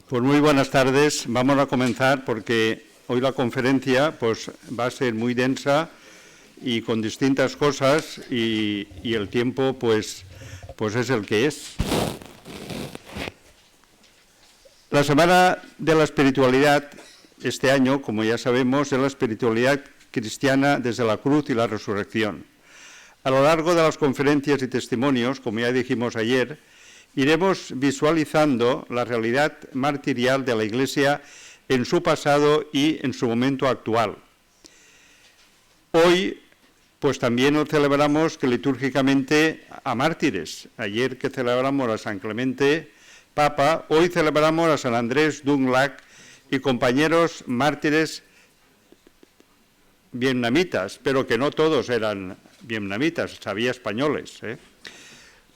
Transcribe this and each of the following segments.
Pues muy buenas tardes. Vamos a comenzar porque hoy la conferencia pues, va a ser muy densa y con distintas cosas y el tiempo pues es el que es. La Semana de la Espiritualidad este año, como ya sabemos, es la espiritualidad cristiana desde la cruz y la resurrección. A lo largo de las conferencias y testimonios, como ya dijimos ayer, iremos visualizando la realidad martirial de la Iglesia en su pasado y en su momento actual. Hoy, pues también lo celebramos que litúrgicamente a mártires. Ayer que celebramos a San Clemente Papa, hoy celebramos a San Andrés Dunglac y compañeros mártires vietnamitas, pero que no todos eran vietnamitas, había españoles,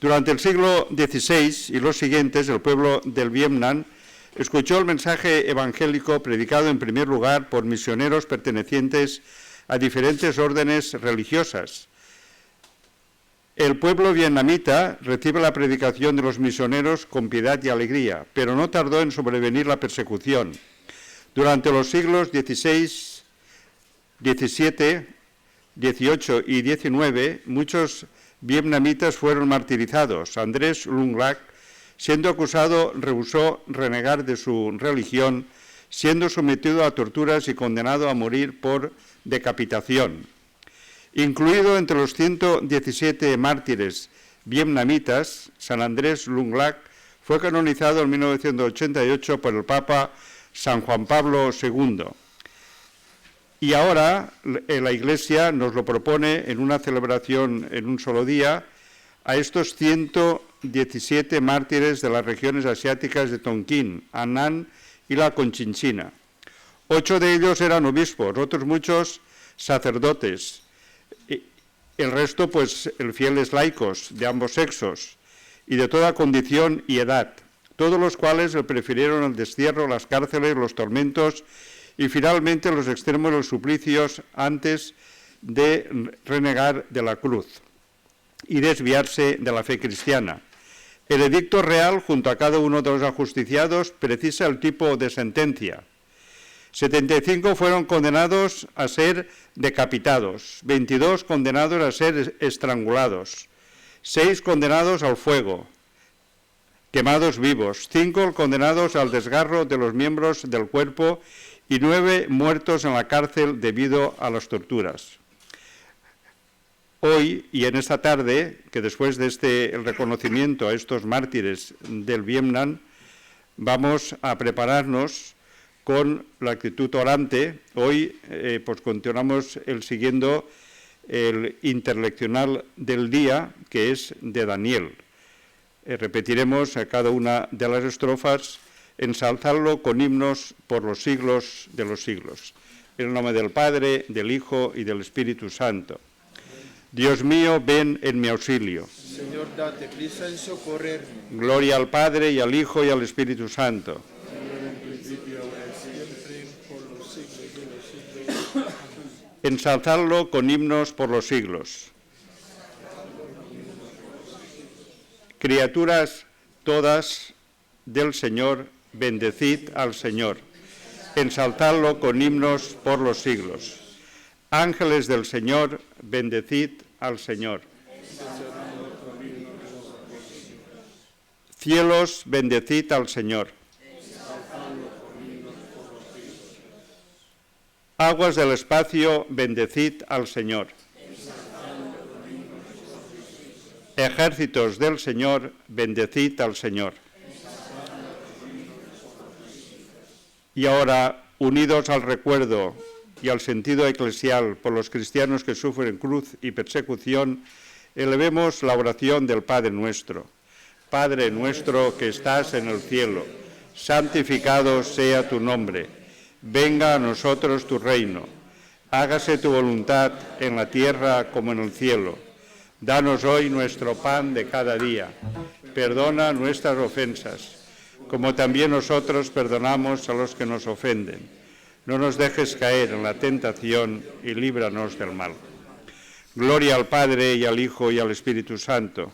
Durante el siglo XVI y los siguientes, el pueblo del Vietnam escuchó el mensaje evangélico predicado en primer lugar por misioneros pertenecientes a diferentes órdenes religiosas. El pueblo vietnamita recibe la predicación de los misioneros con piedad y alegría, pero no tardó en sobrevenir la persecución. Durante los siglos XVI, XVII, XVIII y XIX, muchos vietnamitas fueron martirizados. Andrés Dunglac, siendo acusado, rehusó renegar de su religión, siendo sometido a torturas y condenado a morir por decapitación. Incluido entre los 117 mártires vietnamitas, San Andrés Dunglac fue canonizado en 1988 por el Papa San Juan Pablo II. Y ahora la Iglesia nos lo propone en una celebración en un solo día a estos 117 mártires de las regiones asiáticas de Tonkin, Annan y la Conchinchina. 8 de ellos eran obispos, otros muchos sacerdotes, el resto pues fieles laicos de ambos sexos y de toda condición y edad, todos los cuales prefirieron el destierro, las cárceles, los tormentos y finalmente los extremos de los suplicios antes de renegar de la cruz y desviarse de la fe cristiana. El edicto real, junto a cada uno de los ajusticiados, precisa el tipo de sentencia. 75 fueron condenados a ser decapitados, 22 condenados a ser estrangulados, 6 condenados al fuego, quemados vivos, 5 condenados al desgarro de los miembros del cuerpo y 9 muertos en la cárcel debido a las torturas. Hoy y en esta tarde, que después de el reconocimiento a estos mártires del Vietnam, vamos a prepararnos con la actitud orante. Hoy pues continuamos siguiendo el interleccional del día, que es de Daniel. Repetiremos a cada una de las estrofas: ensalzarlo con himnos por los siglos de los siglos. En el nombre del Padre, del Hijo y del Espíritu Santo. Dios mío, ven en mi auxilio. Señor, date prisa en socorrerme. Gloria al Padre, y al Hijo, y al Espíritu Santo. Ensalzarlo con himnos por los siglos. Criaturas todas del Señor, bendecid al Señor. Ensalzadlo con himnos por los siglos. Ángeles del Señor, bendecid al Señor. Cielos, bendecid al Señor. Aguas del espacio, bendecid al Señor. Ejércitos del Señor, bendecid al Señor. Y ahora, unidos al recuerdo y al sentido eclesial por los cristianos que sufren cruz y persecución, elevemos la oración del Padre Nuestro. Padre nuestro que estás en el cielo, santificado sea tu nombre. Venga a nosotros tu reino. Hágase tu voluntad en la tierra como en el cielo. Danos hoy nuestro pan de cada día. Perdona nuestras ofensas, como también nosotros perdonamos a los que nos ofenden. No nos dejes caer en la tentación y líbranos del mal. Gloria al Padre, y al Hijo, y al Espíritu Santo.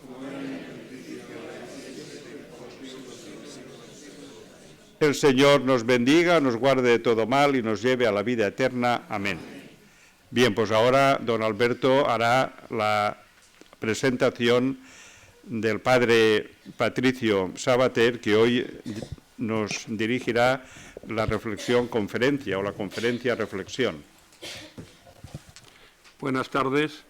El Señor nos bendiga, nos guarde de todo mal y nos lleve a la vida eterna. Amén. Bien, pues ahora don Alberto hará la presentación del padre Patricio Sabater, que hoy nos dirigirá la reflexión conferencia o la conferencia reflexión. Buenas tardes.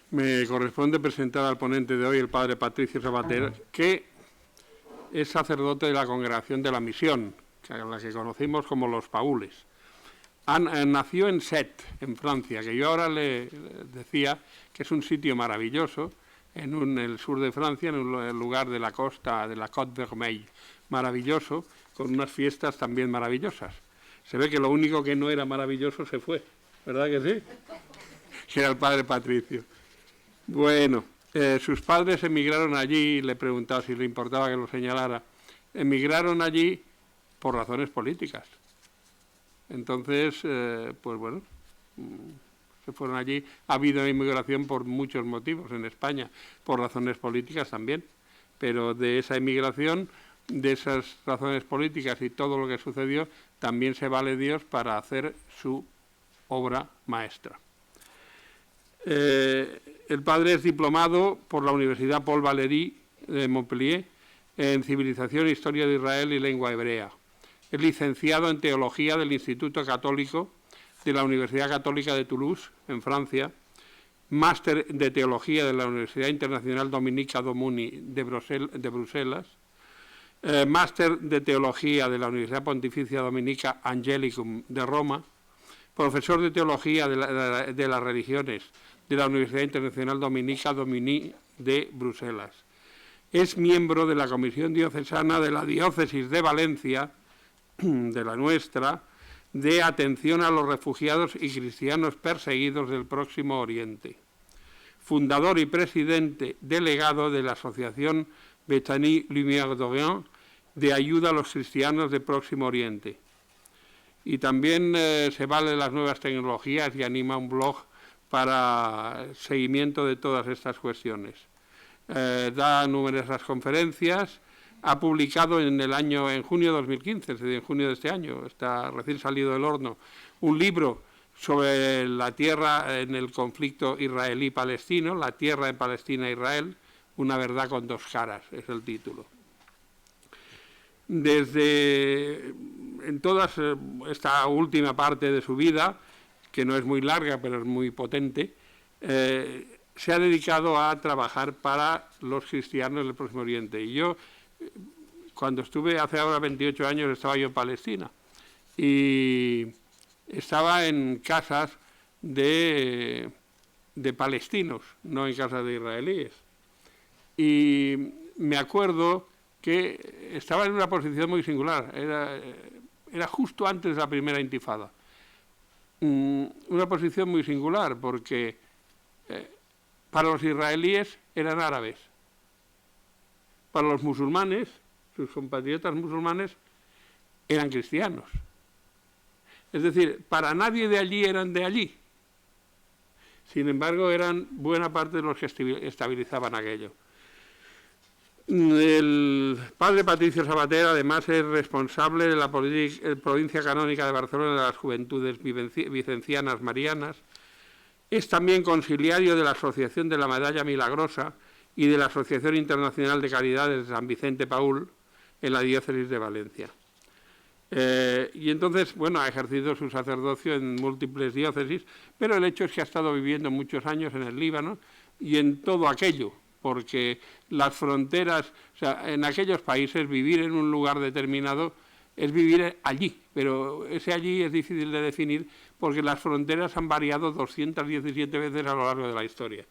Me corresponde presentar al ponente de hoy, el padre Patricio Sabater, que es sacerdote de la Congregación de la Misión, a la que conocimos como los Paules. Nació en Sète, en Francia, que yo ahora le decía que es un sitio maravilloso, en el sur de Francia, en un lugar de la costa, de la Côte Vermeille, maravilloso, con unas fiestas también maravillosas. Se ve que lo único que no era maravilloso se fue, ¿verdad que sí? Que era el padre Patricio. Bueno, sus padres emigraron allí, le preguntaba si le importaba que lo señalara, emigraron allí por razones políticas. Entonces, pues bueno, se fueron allí. Ha habido inmigración por muchos motivos en España, por razones políticas también, pero de esa inmigración, de esas razones políticas y todo lo que sucedió, también se vale Dios para hacer su obra maestra. El padre es diplomado por la Universidad Paul Valéry de Montpellier en Civilización, Historia de Israel y Lengua Hebrea. Es licenciado en Teología del Instituto Católico de la Universidad Católica de Toulouse, en Francia, máster de Teología de la Universidad Internacional Dominica Domuni de Bruselas, máster de Teología de la Universidad Pontificia Dominica Angelicum de Roma, profesor de Teología de las Religiones de la Universidad Internacional Dominica Domini de Bruselas. Es miembro de la Comisión Diocesana de la Diócesis de Valencia, de la nuestra, de atención a los refugiados y cristianos perseguidos del Próximo Oriente. Fundador y presidente delegado de la Asociación Bethany Lumière d'Orient de ayuda a los cristianos del Próximo Oriente. Y también se vale de las nuevas tecnologías y anima un blog para seguimiento de todas estas cuestiones. Da numerosas conferencias, ha publicado en junio de 2015, es decir, en junio de este año, está recién salido del horno, un libro sobre la tierra en el conflicto israelí-palestino, la tierra de Palestina e Israel, una verdad con dos caras, es el título. En toda esta última parte de su vida, que no es muy larga, pero es muy potente, se ha dedicado a trabajar para los cristianos del Próximo Oriente. Y yo, cuando estuve hace ahora 28 años, estaba yo en Palestina y estaba en casas de palestinos, no en casas de israelíes. Y me acuerdo que estaba en una posición muy singular, era justo antes de la primera intifada. Una posición muy singular porque para los israelíes eran árabes, para los musulmanes, sus compatriotas musulmanes, eran cristianos. Es decir, para nadie de allí eran de allí. Sin embargo, eran buena parte de los que estabilizaban aquello. El padre Patricio Sabater, además, es responsable de la provincia canónica de Barcelona de las Juventudes Vicencianas Marianas. Es también conciliario de la Asociación de la Medalla Milagrosa y de la Asociación Internacional de Caridades de San Vicente Paúl en la diócesis de Valencia. Y entonces, bueno, ha ejercido su sacerdocio en múltiples diócesis, pero el hecho es que ha estado viviendo muchos años en el Líbano y en todo aquello, porque las fronteras, o sea, en aquellos países vivir en un lugar determinado es vivir allí, pero ese allí es difícil de definir porque las fronteras han variado 217 veces a lo largo de la historia.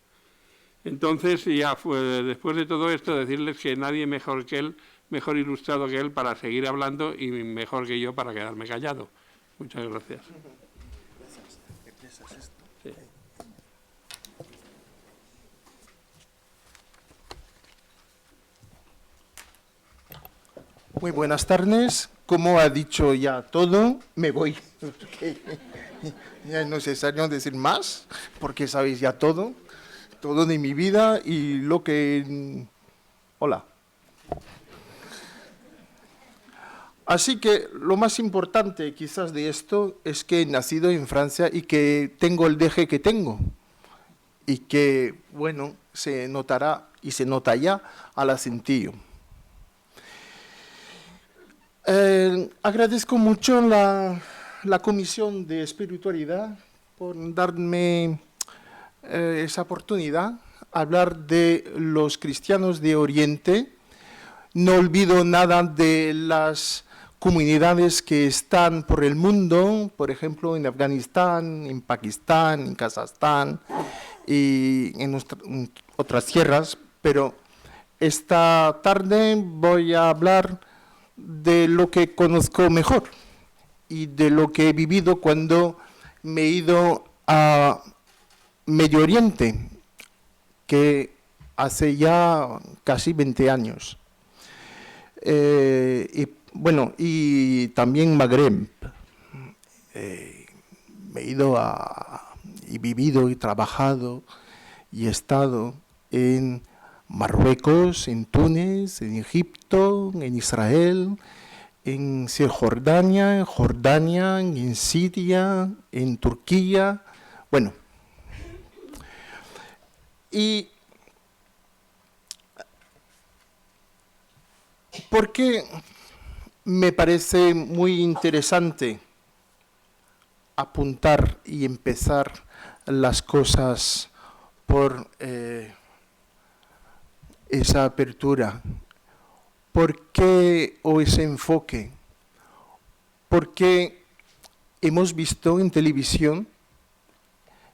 Entonces, ya después de todo esto, decirles que nadie mejor que él, mejor ilustrado que él para seguir hablando y mejor que yo para quedarme callado. Muchas gracias. Sí. Muy buenas tardes. Como ha dicho ya todo, me voy. Ya no es necesario decir más, porque sabéis ya todo de mi vida y lo que... Hola. Así que lo más importante quizás de esto es que he nacido en Francia y que tengo el deje que tengo. Y que, bueno, se notará y se nota ya al acentillo. Agradezco mucho la Comisión de Espiritualidad por darme esa oportunidad, hablar de los cristianos de Oriente. No olvido nada de las comunidades que están por el mundo, por ejemplo, en Afganistán, en Pakistán, en Kazajstán y en otras tierras, pero esta tarde voy a hablar de lo que conozco mejor y de lo que he vivido cuando me he ido a Medio Oriente, que hace ya casi 20 años. Y también Magreb. Me he ido y vivido y trabajado y he estado en Marruecos, en Túnez, en Egipto, en Israel, en Cisjordania, en Jordania, en Siria, en Turquía. Bueno, y ¿por qué me parece muy interesante apuntar y empezar las cosas por esa apertura? ¿Por qué o ese enfoque? Porque hemos visto en televisión,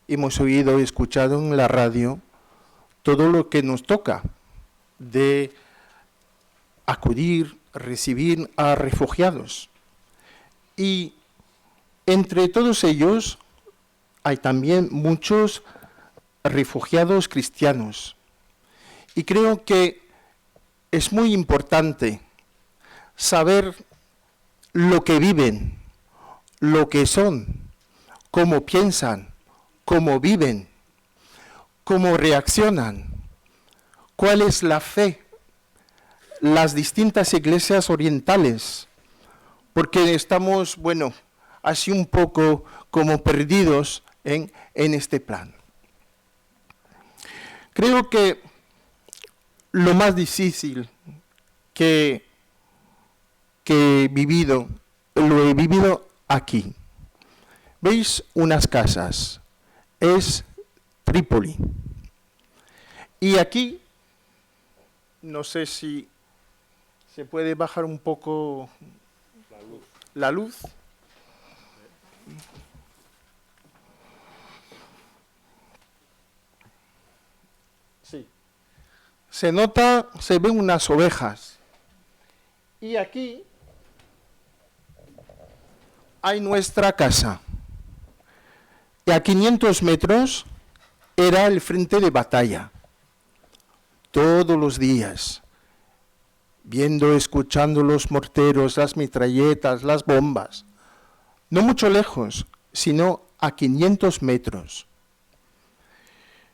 hemos oído y escuchado en la radio todo lo que nos toca de acudir, recibir a refugiados. Y entre todos ellos hay también muchos refugiados cristianos. Y creo que es muy importante saber lo que viven, lo que son, cómo piensan, cómo viven, cómo reaccionan, cuál es la fe, las distintas iglesias orientales, porque estamos, bueno, así un poco como perdidos en este plan. Creo que lo más difícil que he vivido, lo he vivido aquí. ¿Veis unas casas? Es Trípoli. Y aquí, no sé si se puede bajar un poco la luz. Sí. Se nota, se ven unas ovejas. Y aquí hay nuestra casa. Y a 500 metros era el frente de batalla. Todos los días, viendo, escuchando los morteros, las metralletas, las bombas. No mucho lejos, sino a 500 metros.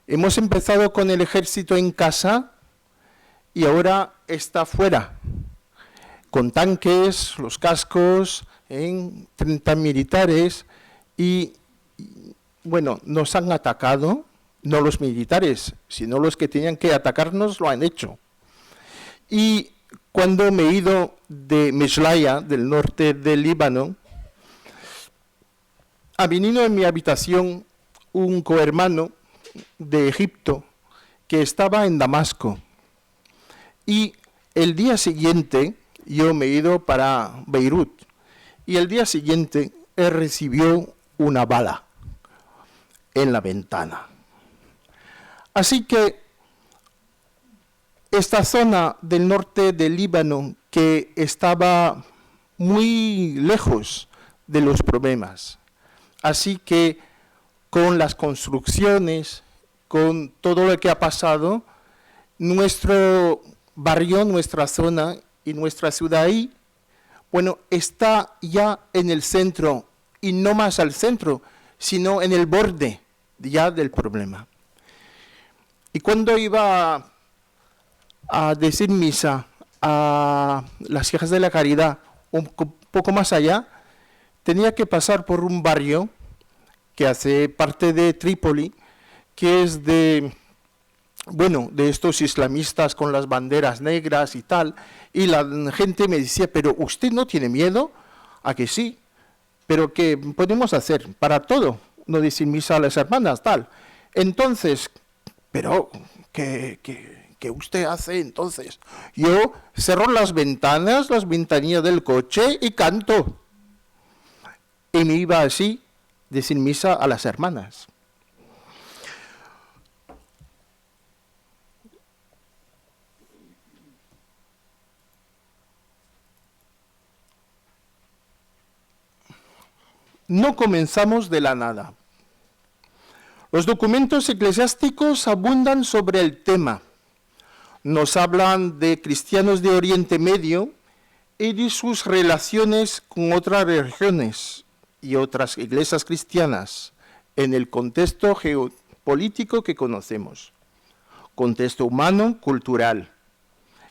Hemos empezado con el ejército en casa y ahora está fuera, con tanques, los cascos, 30 militares y, bueno, nos han atacado, no los militares, sino los que tenían que atacarnos lo han hecho. Y cuando me he ido de Meshlaya, del norte del Líbano, ha venido en mi habitación un cohermano de Egipto que estaba en Damasco. Y el día siguiente, yo me he ido para Beirut, y el día siguiente él recibió una bala en la ventana. Así que esta zona del norte del Líbano, que estaba muy lejos de los problemas, así que con las construcciones, con todo lo que ha pasado, nuestro barrio, nuestra zona y nuestra ciudad ahí, bueno, está ya en el centro, y no más al centro, sino en el borde ya del problema. Y cuando iba a decir misa a las hijas de la caridad poco más allá, tenía que pasar por un barrio que hace parte de Trípoli, que es de estos islamistas con las banderas negras y tal, y la gente me decía, pero ¿usted no tiene miedo? ¿A que sí? ¿Pero qué podemos hacer? Para todo, no decir misa a las hermanas, tal. Entonces, pero, ¿qué usted hace entonces? Yo cerro las ventanas, las ventanillas del coche y canto. Y me iba así, decir misa a las hermanas. No comenzamos de la nada. Los documentos eclesiásticos abundan sobre el tema. Nos hablan de cristianos de Oriente Medio y de sus relaciones con otras religiones y otras iglesias cristianas en el contexto geopolítico que conocemos, contexto humano, cultural,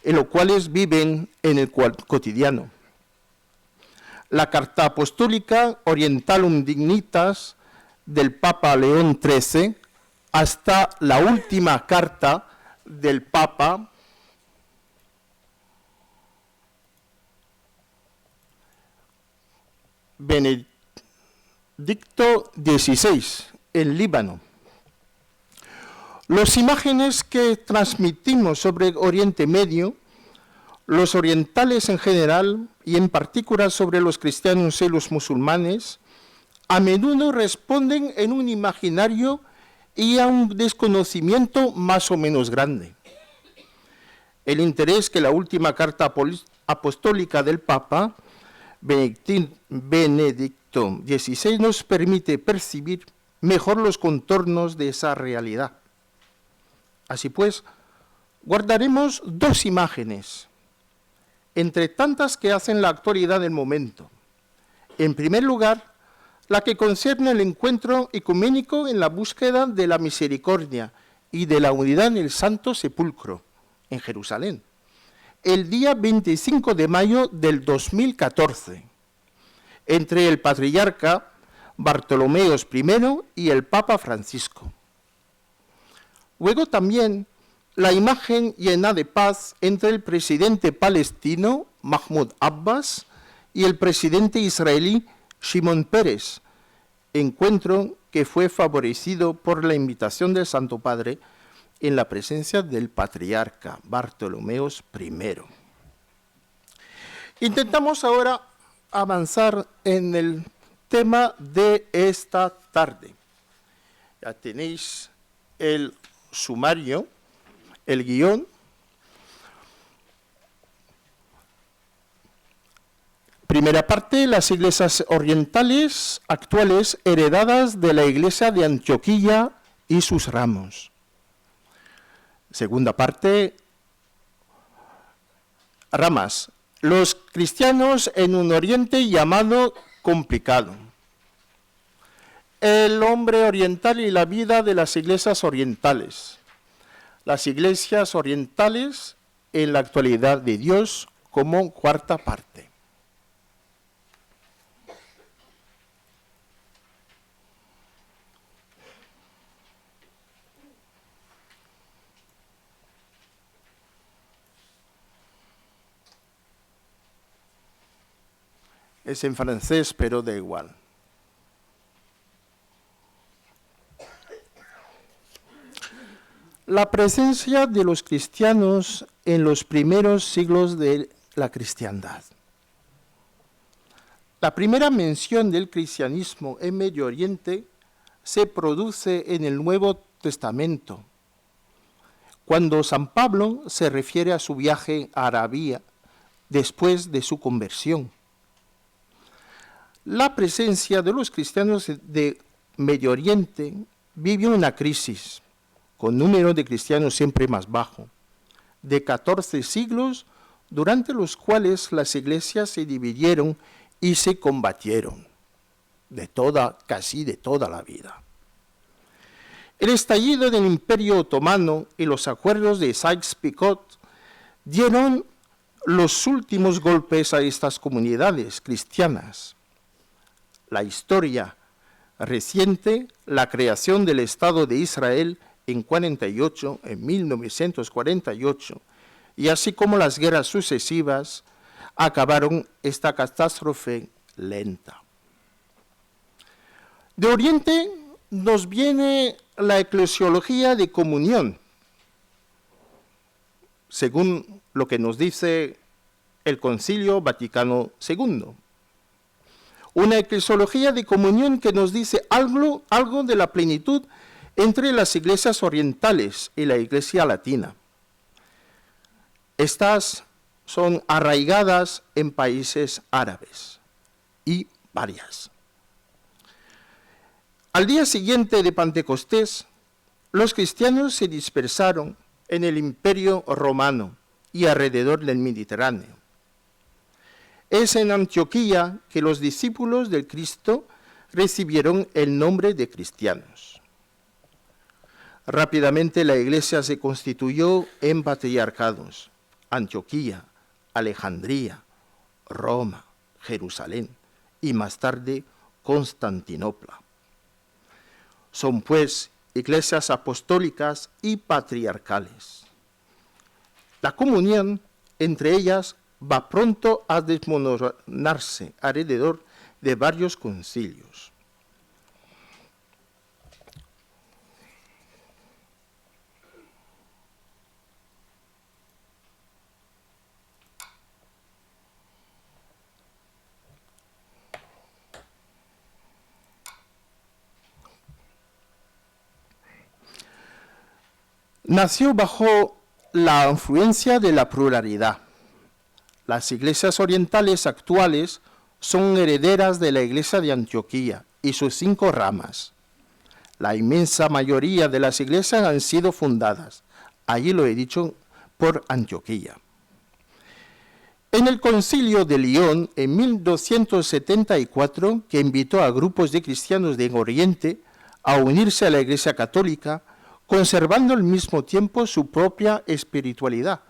en lo cuales viven en el cotidiano. La Carta Apostólica Orientalum Dignitas del Papa León XIII hasta la última carta del Papa Benedicto XVI, en Líbano. Las imágenes que transmitimos sobre Oriente Medio, los orientales en general y en particular sobre los cristianos y los musulmanes, a menudo responden en un imaginario y a un desconocimiento más o menos grande. El interés que la última carta apostólica del Papa Benedicto XVI nos permite percibir mejor los contornos de esa realidad. Así pues, guardaremos dos imágenes, entre tantas que hacen la actualidad del momento. En primer lugar, la que concierne el encuentro ecuménico en la búsqueda de la misericordia y de la unidad en el Santo Sepulcro, en Jerusalén, el día 25 de mayo del 2014, entre el patriarca Bartolomeos I y el Papa Francisco. Luego también la imagen llena de paz entre el presidente palestino Mahmoud Abbas y el presidente israelí Shimon Peres, encuentro que fue favorecido por la invitación del Santo Padre en la presencia del patriarca Bartolomeos I. Intentamos ahora avanzar en el tema de esta tarde. Ya tenéis el sumario, el guión. Primera parte, las iglesias orientales actuales heredadas de la iglesia de Antioquía y sus ramos. Segunda parte, ramas, los cristianos en un oriente llamado complicado. El hombre oriental y la vida de las iglesias orientales. Las iglesias orientales en la actualidad de Dios como cuarta parte. Es en francés, pero da igual. La presencia de los cristianos en los primeros siglos de la cristiandad. La primera mención del cristianismo en Medio Oriente se produce en el Nuevo Testamento, cuando San Pablo se refiere a su viaje a Arabia después de su conversión. La presencia de los cristianos de Medio Oriente vivió una crisis, con número de cristianos siempre más bajo, de 14 siglos, durante los cuales las iglesias se dividieron y se combatieron, casi de toda la vida. El estallido del Imperio Otomano y los acuerdos de Sykes-Picot dieron los últimos golpes a estas comunidades cristianas. La historia reciente, la creación del Estado de Israel en 1948, y así como las guerras sucesivas, acabaron esta catástrofe lenta. De Oriente nos viene la eclesiología de comunión, según lo que nos dice el Concilio Vaticano II. Una eclesiología de comunión que nos dice algo de la plenitud entre las iglesias orientales y la iglesia latina. Estas son arraigadas en países árabes y varias. Al día siguiente de Pentecostés, los cristianos se dispersaron en el Imperio Romano y alrededor del Mediterráneo. Es en Antioquía que los discípulos del Cristo recibieron el nombre de cristianos. Rápidamente la iglesia se constituyó en patriarcados: Antioquía, Alejandría, Roma, Jerusalén y más tarde Constantinopla. Son pues iglesias apostólicas y patriarcales. La comunión entre ellas va pronto a desmoronarse alrededor de varios concilios. Nació bajo la influencia de la pluralidad. Las iglesias orientales actuales son herederas de la iglesia de Antioquía y sus 5 ramas. La inmensa mayoría de las iglesias han sido fundadas, allí lo he dicho, por Antioquía. En el Concilio de Lyon, en 1274, que invitó a grupos de cristianos de Oriente a unirse a la Iglesia Católica, conservando al mismo tiempo su propia espiritualidad,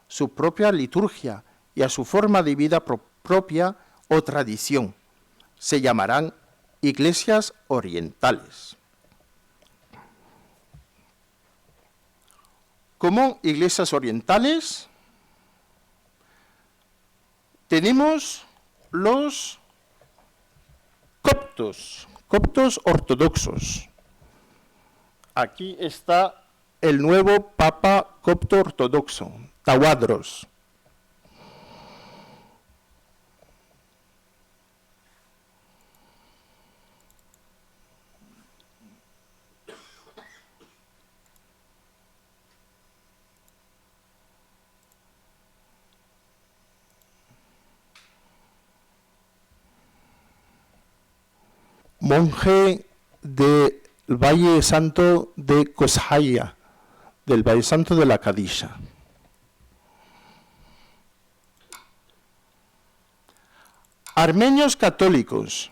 su propia liturgia y a su forma de vida propia o tradición. Se llamarán iglesias orientales. Como iglesias orientales, tenemos los coptos ortodoxos. Aquí está el nuevo Papa copto ortodoxo, Tawadros. Monje del Valle Santo de Koshaya, del Valle Santo de la Kadisha. Armenios católicos.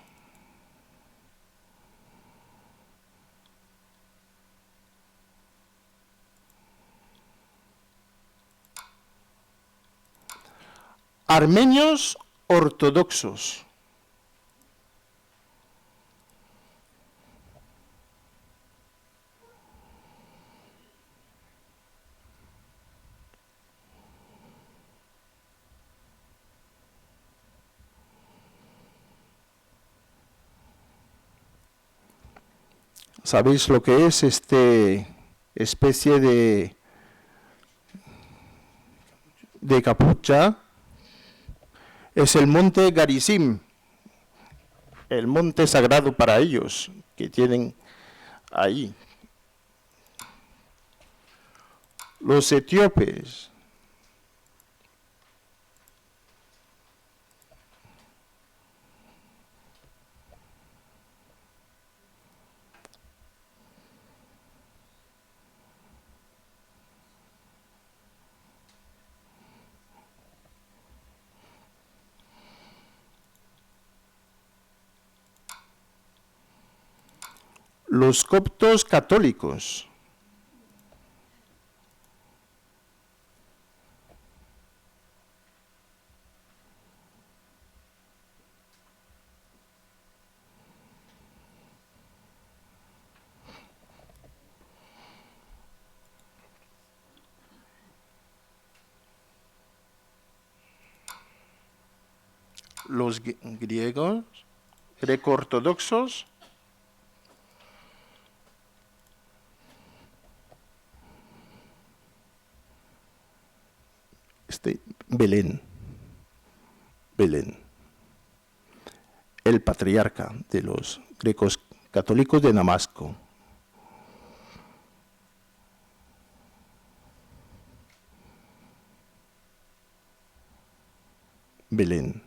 Armenios ortodoxos. ¿Sabéis lo que es especie de capucha? Es el monte Garizim, el monte sagrado para ellos, que tienen ahí. Los etíopes. Los coptos católicos. los griegos, greco-ortodoxos, Belén, el patriarca de los grecos católicos de Damasco. Belén.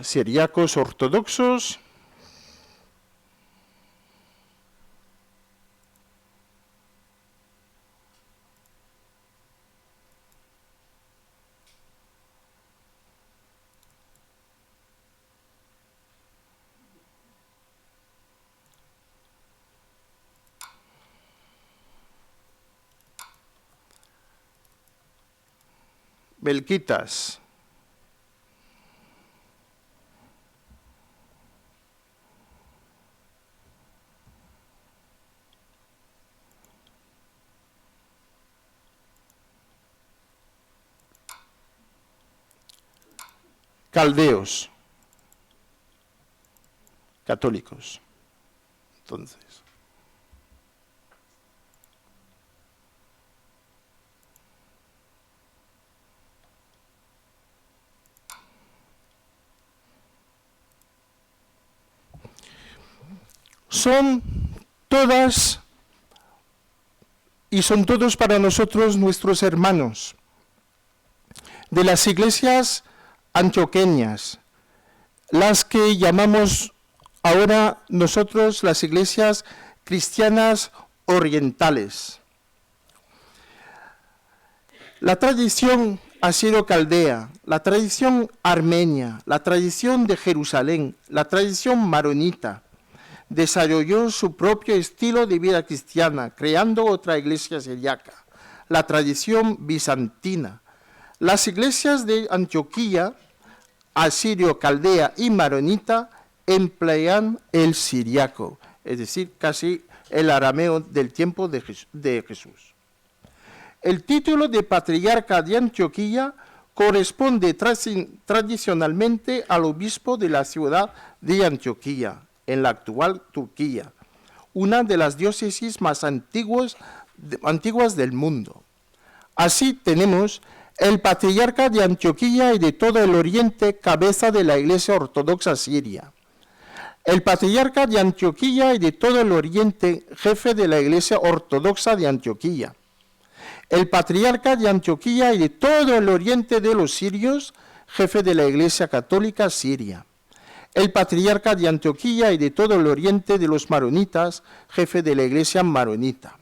Siriacos ortodoxos. Melquitas. Caldeos. Católicos. Entonces. Son todas y son todos para nosotros nuestros hermanos de las iglesias antioqueñas, las que llamamos ahora nosotros las iglesias cristianas orientales. La tradición asirio-caldea, la tradición armenia, la tradición de Jerusalén, la tradición maronita, desarrolló su propio estilo de vida cristiana, creando otra iglesia siriaca, la tradición bizantina. Las iglesias de Antioquía, asirio, caldea y maronita, emplean el siriaco, es decir, casi el arameo del tiempo de Jesús. El título de patriarca de Antioquía corresponde tradicionalmente al obispo de la ciudad de Antioquía, en la actual Turquía, una de las diócesis más antiguas del mundo. Así tenemos el patriarca de Antioquía y de todo el oriente, cabeza de la Iglesia Ortodoxa Siria. El patriarca de Antioquía y de todo el oriente, jefe de la Iglesia Ortodoxa de Antioquía. El patriarca de Antioquía y de todo el oriente de los sirios, jefe de la Iglesia Católica Siria. El patriarca de Antioquía y de todo el oriente de los maronitas, jefe de la Iglesia maronita.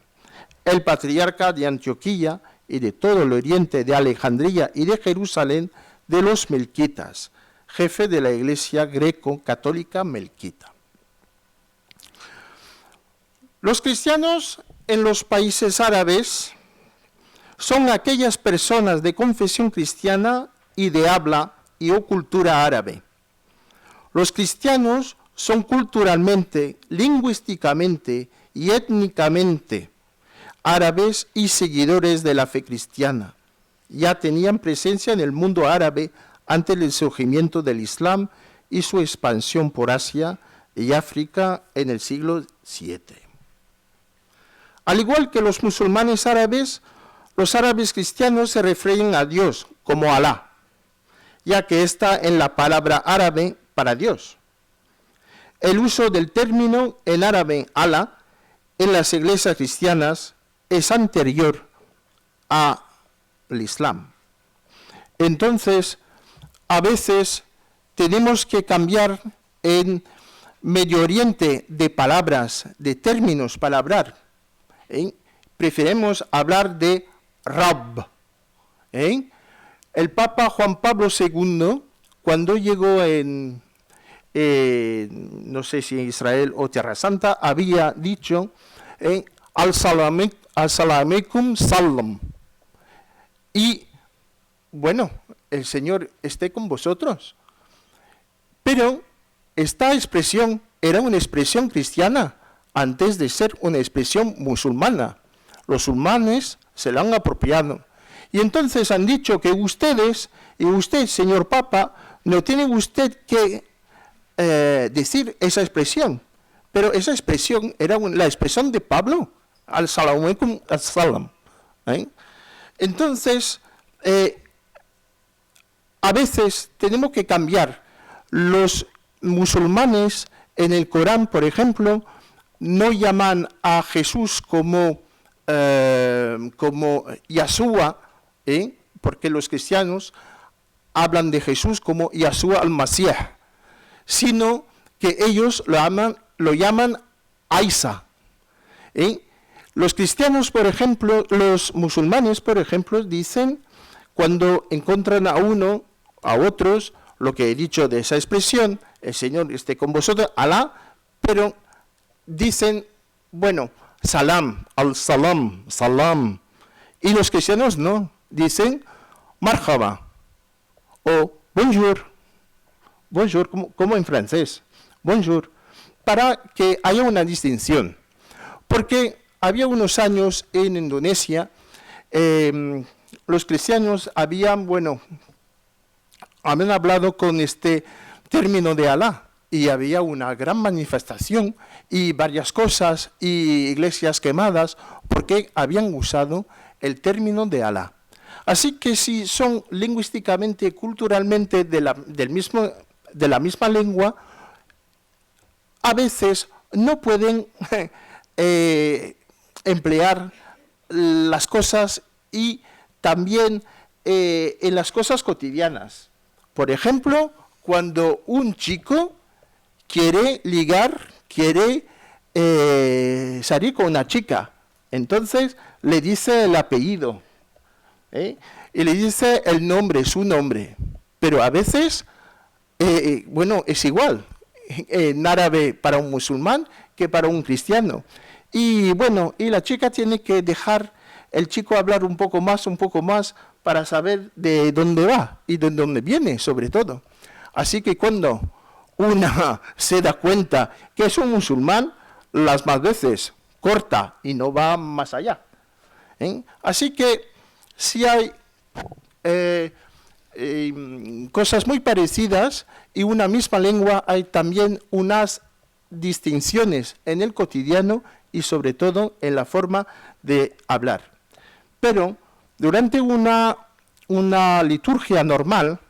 El patriarca de Antioquía y de todo el oriente de Alejandría y de Jerusalén, de los melquitas, jefe de la Iglesia greco-católica melquita. Los cristianos en los países árabes son aquellas personas de confesión cristiana y de habla y o cultura árabe. Los cristianos son culturalmente, lingüísticamente y étnicamente árabes y seguidores de la fe cristiana. Ya tenían presencia en el mundo árabe antes del surgimiento del Islam y su expansión por Asia y África en el siglo VII. Al igual que los musulmanes árabes, los árabes cristianos se refieren a Dios como Alá, ya que está en la palabra árabe para Dios. El uso del término en árabe Alá en las iglesias cristianas es anterior al Islam. Entonces, a veces tenemos que cambiar en Medio Oriente de palabras, de términos para hablar. Preferimos hablar de Rab. El Papa Juan Pablo II, cuando llegó no sé si en Israel o Tierra Santa, había dicho al-salamekum salam. Y bueno, el Señor esté con vosotros. Pero esta expresión era una expresión cristiana, antes de ser una expresión musulmana. Los musulmanes se la han apropiado. Y entonces han dicho que ustedes, y usted, señor Papa, no tiene usted que decir esa expresión. Pero esa expresión era la expresión de Pablo, al-salamu alaikum, al-salam. Entonces, a veces tenemos que cambiar. Los musulmanes en el Corán, por ejemplo, no llaman a Jesús como Yahshua, porque los cristianos hablan de Jesús como Yahshua al-Masih, sino que ellos lo llaman Isa. Los cristianos, por ejemplo, los musulmanes, por ejemplo, dicen, cuando encuentran a uno, a otros, lo que he dicho de esa expresión, el Señor esté con vosotros, Alá, pero dicen, bueno, salam, al-salam, salam. Y los cristianos no, dicen marhaba o bonjour, bonjour, como en francés, bonjour, para que haya una distinción. Porque había unos años en Indonesia, los cristianos habían hablado con este término de Alá, y había una gran manifestación y varias cosas y iglesias quemadas porque habían usado el término de Alá. Así que si son lingüísticamente, culturalmente de la misma lengua, a veces no pueden emplear las cosas y también en las cosas cotidianas. Por ejemplo, cuando un chico quiere ligar, quiere salir con una chica, entonces le dice el apellido, y le dice el nombre, su nombre, pero a veces, es igual en árabe para un musulmán que para un cristiano. Y la chica tiene que dejar el chico hablar un poco más para saber de dónde va y de dónde viene, sobre todo. Así que cuando una se da cuenta que es un musulmán, las más veces corta y no va más allá. Así que si hay cosas muy parecidas y una misma lengua, hay también unas distinciones en el cotidiano y sobre todo en la forma de hablar. Pero durante una liturgia normal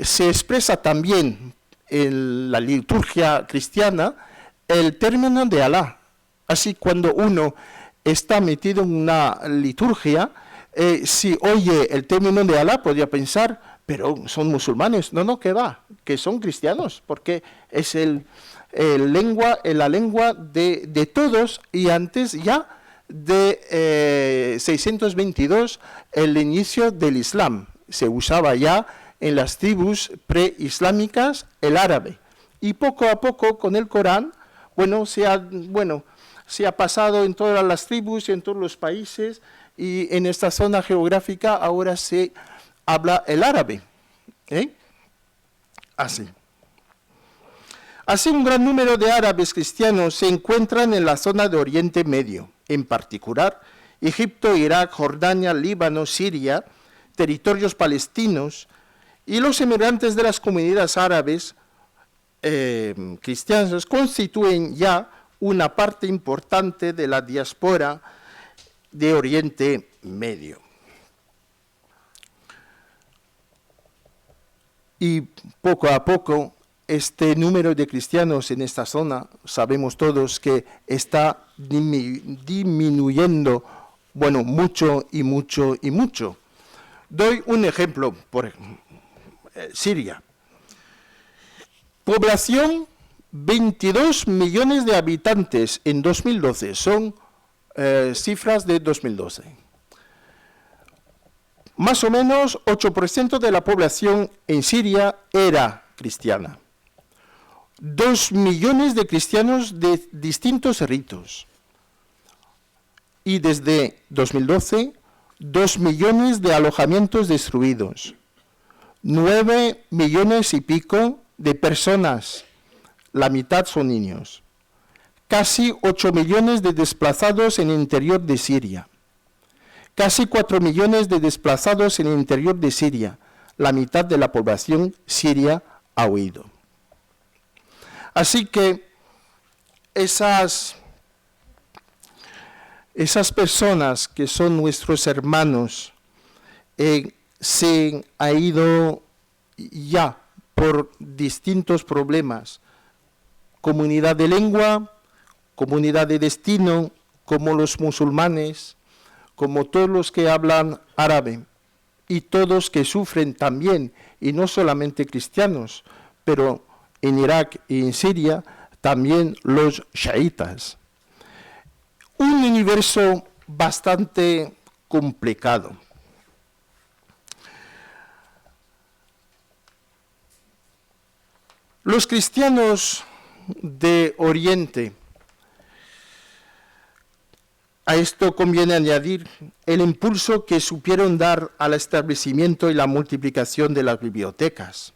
se expresa también en la liturgia cristiana el término de Alá. Así cuando uno está metido en una liturgia, si oye el término de Alá, podría pensar, pero son musulmanes. No, que va, que son cristianos, porque es la lengua de todos, y antes ya de 622, el inicio del Islam. Se usaba ya en las tribus preislámicas el árabe. Y poco a poco con el Corán, se ha pasado en todas las tribus y en todos los países, y en esta zona geográfica ahora se habla el árabe. Así un gran número de árabes cristianos se encuentran en la zona de Oriente Medio, en particular Egipto, Irak, Jordania, Líbano, Siria, territorios palestinos, y los emigrantes de las comunidades árabes cristianas constituyen ya una parte importante de la diáspora de Oriente Medio. Y poco a poco, este número de cristianos en esta zona, sabemos todos que está disminuyendo, mucho y mucho y mucho. Doy un ejemplo, por Siria. Población, 22 millones de habitantes en 2012, son cifras de 2012. Más o menos 8% de la población en Siria era cristiana. 2 millones de cristianos de distintos ritos. Y desde 2012, 2 millones de alojamientos destruidos. 9 millones y pico de personas, la mitad son niños. casi 8 millones de desplazados en el interior de Siria. Casi 4 millones de desplazados en el interior de Siria. La mitad de la población siria ha huido. Así que esas personas que son nuestros hermanos se han ido ya por distintos problemas. Comunidad de lengua, comunidad de destino, como los musulmanes, como todos los que hablan árabe, y todos que sufren también, y no solamente cristianos, pero en Irak y en Siria también los chiitas. Un universo bastante complicado. Los cristianos de Oriente, a esto conviene añadir el impulso que supieron dar al establecimiento y la multiplicación de las bibliotecas.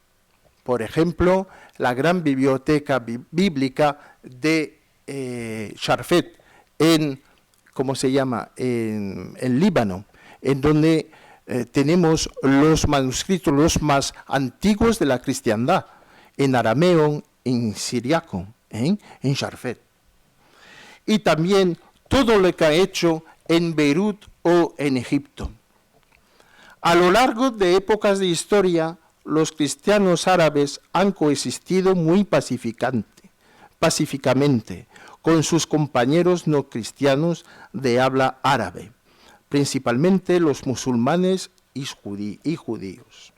Por ejemplo, la gran biblioteca bíblica de Sharfet, ¿cómo se llama?, en Líbano, en donde tenemos los manuscritos los más antiguos de la cristiandad, en arameo, en siriaco, en Sharfet. Y también todo lo que ha hecho en Beirut o en Egipto. A lo largo de épocas de historia, los cristianos árabes han coexistido muy pacíficamente con sus compañeros no cristianos de habla árabe, principalmente los musulmanes y judíos.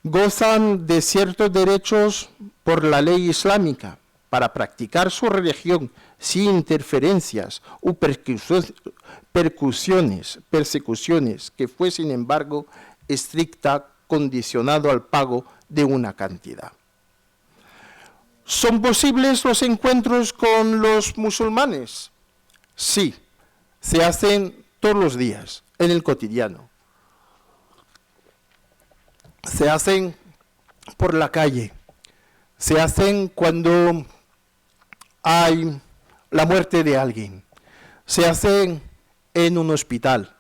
Gozan de ciertos derechos por la ley islámica para practicar su religión sin interferencias o persecuciones que fue, sin embargo, estricta, condicionado al pago de una cantidad. ¿Son posibles los encuentros con los musulmanes? Sí, se hacen todos los días, en el cotidiano. Se hacen por la calle, se hacen cuando hay la muerte de alguien, se hacen en un hospital,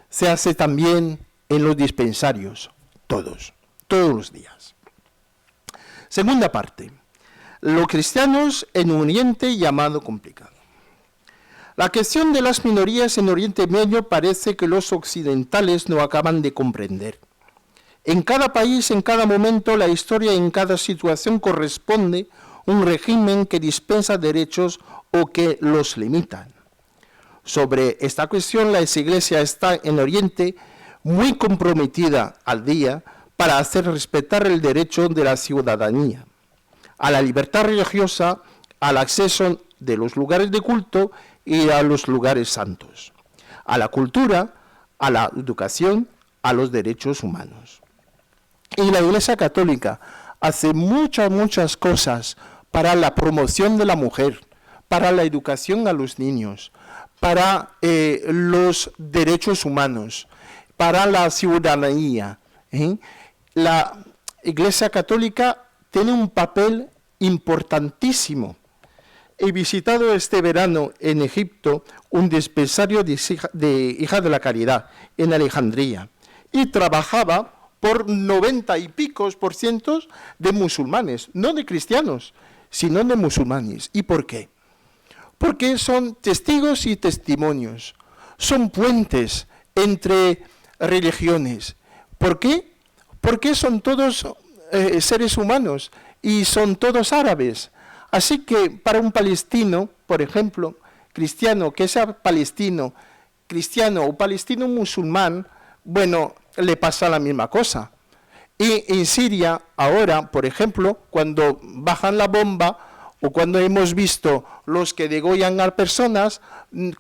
se hace también en los dispensarios, todos los días. Segunda parte, los cristianos en un Oriente llamado complicado. La cuestión de las minorías en Oriente Medio parece que los occidentales no acaban de comprender. En cada país, en cada momento, la historia en cada situación corresponde un régimen que dispensa derechos o que los limitan. Sobre esta cuestión, la Iglesia está en Oriente muy comprometida al día para hacer respetar el derecho de la ciudadanía a la libertad religiosa, al acceso de los lugares de culto y a los lugares santos, a la cultura, a la educación, a los derechos humanos. Y la Iglesia Católica hace muchas cosas para la promoción de la mujer, para la educación a los niños, para los derechos humanos, para la ciudadanía. La Iglesia Católica tiene un papel importantísimo. He visitado este verano en Egipto un dispensario de Hija de la Caridad en Alejandría y trabajaba por 90 y pico % de musulmanes, no de cristianos, sino de musulmanes. ¿Y por qué? Porque son testigos y testimonios, son puentes entre religiones. ¿Por qué? Porque son todos seres humanos y son todos árabes. Así que para un palestino, por ejemplo, cristiano, que sea palestino, cristiano o palestino musulmán, bueno, le pasa la misma cosa. Y en Siria, ahora, por ejemplo, cuando bajan la bomba o cuando hemos visto los que degollan a personas,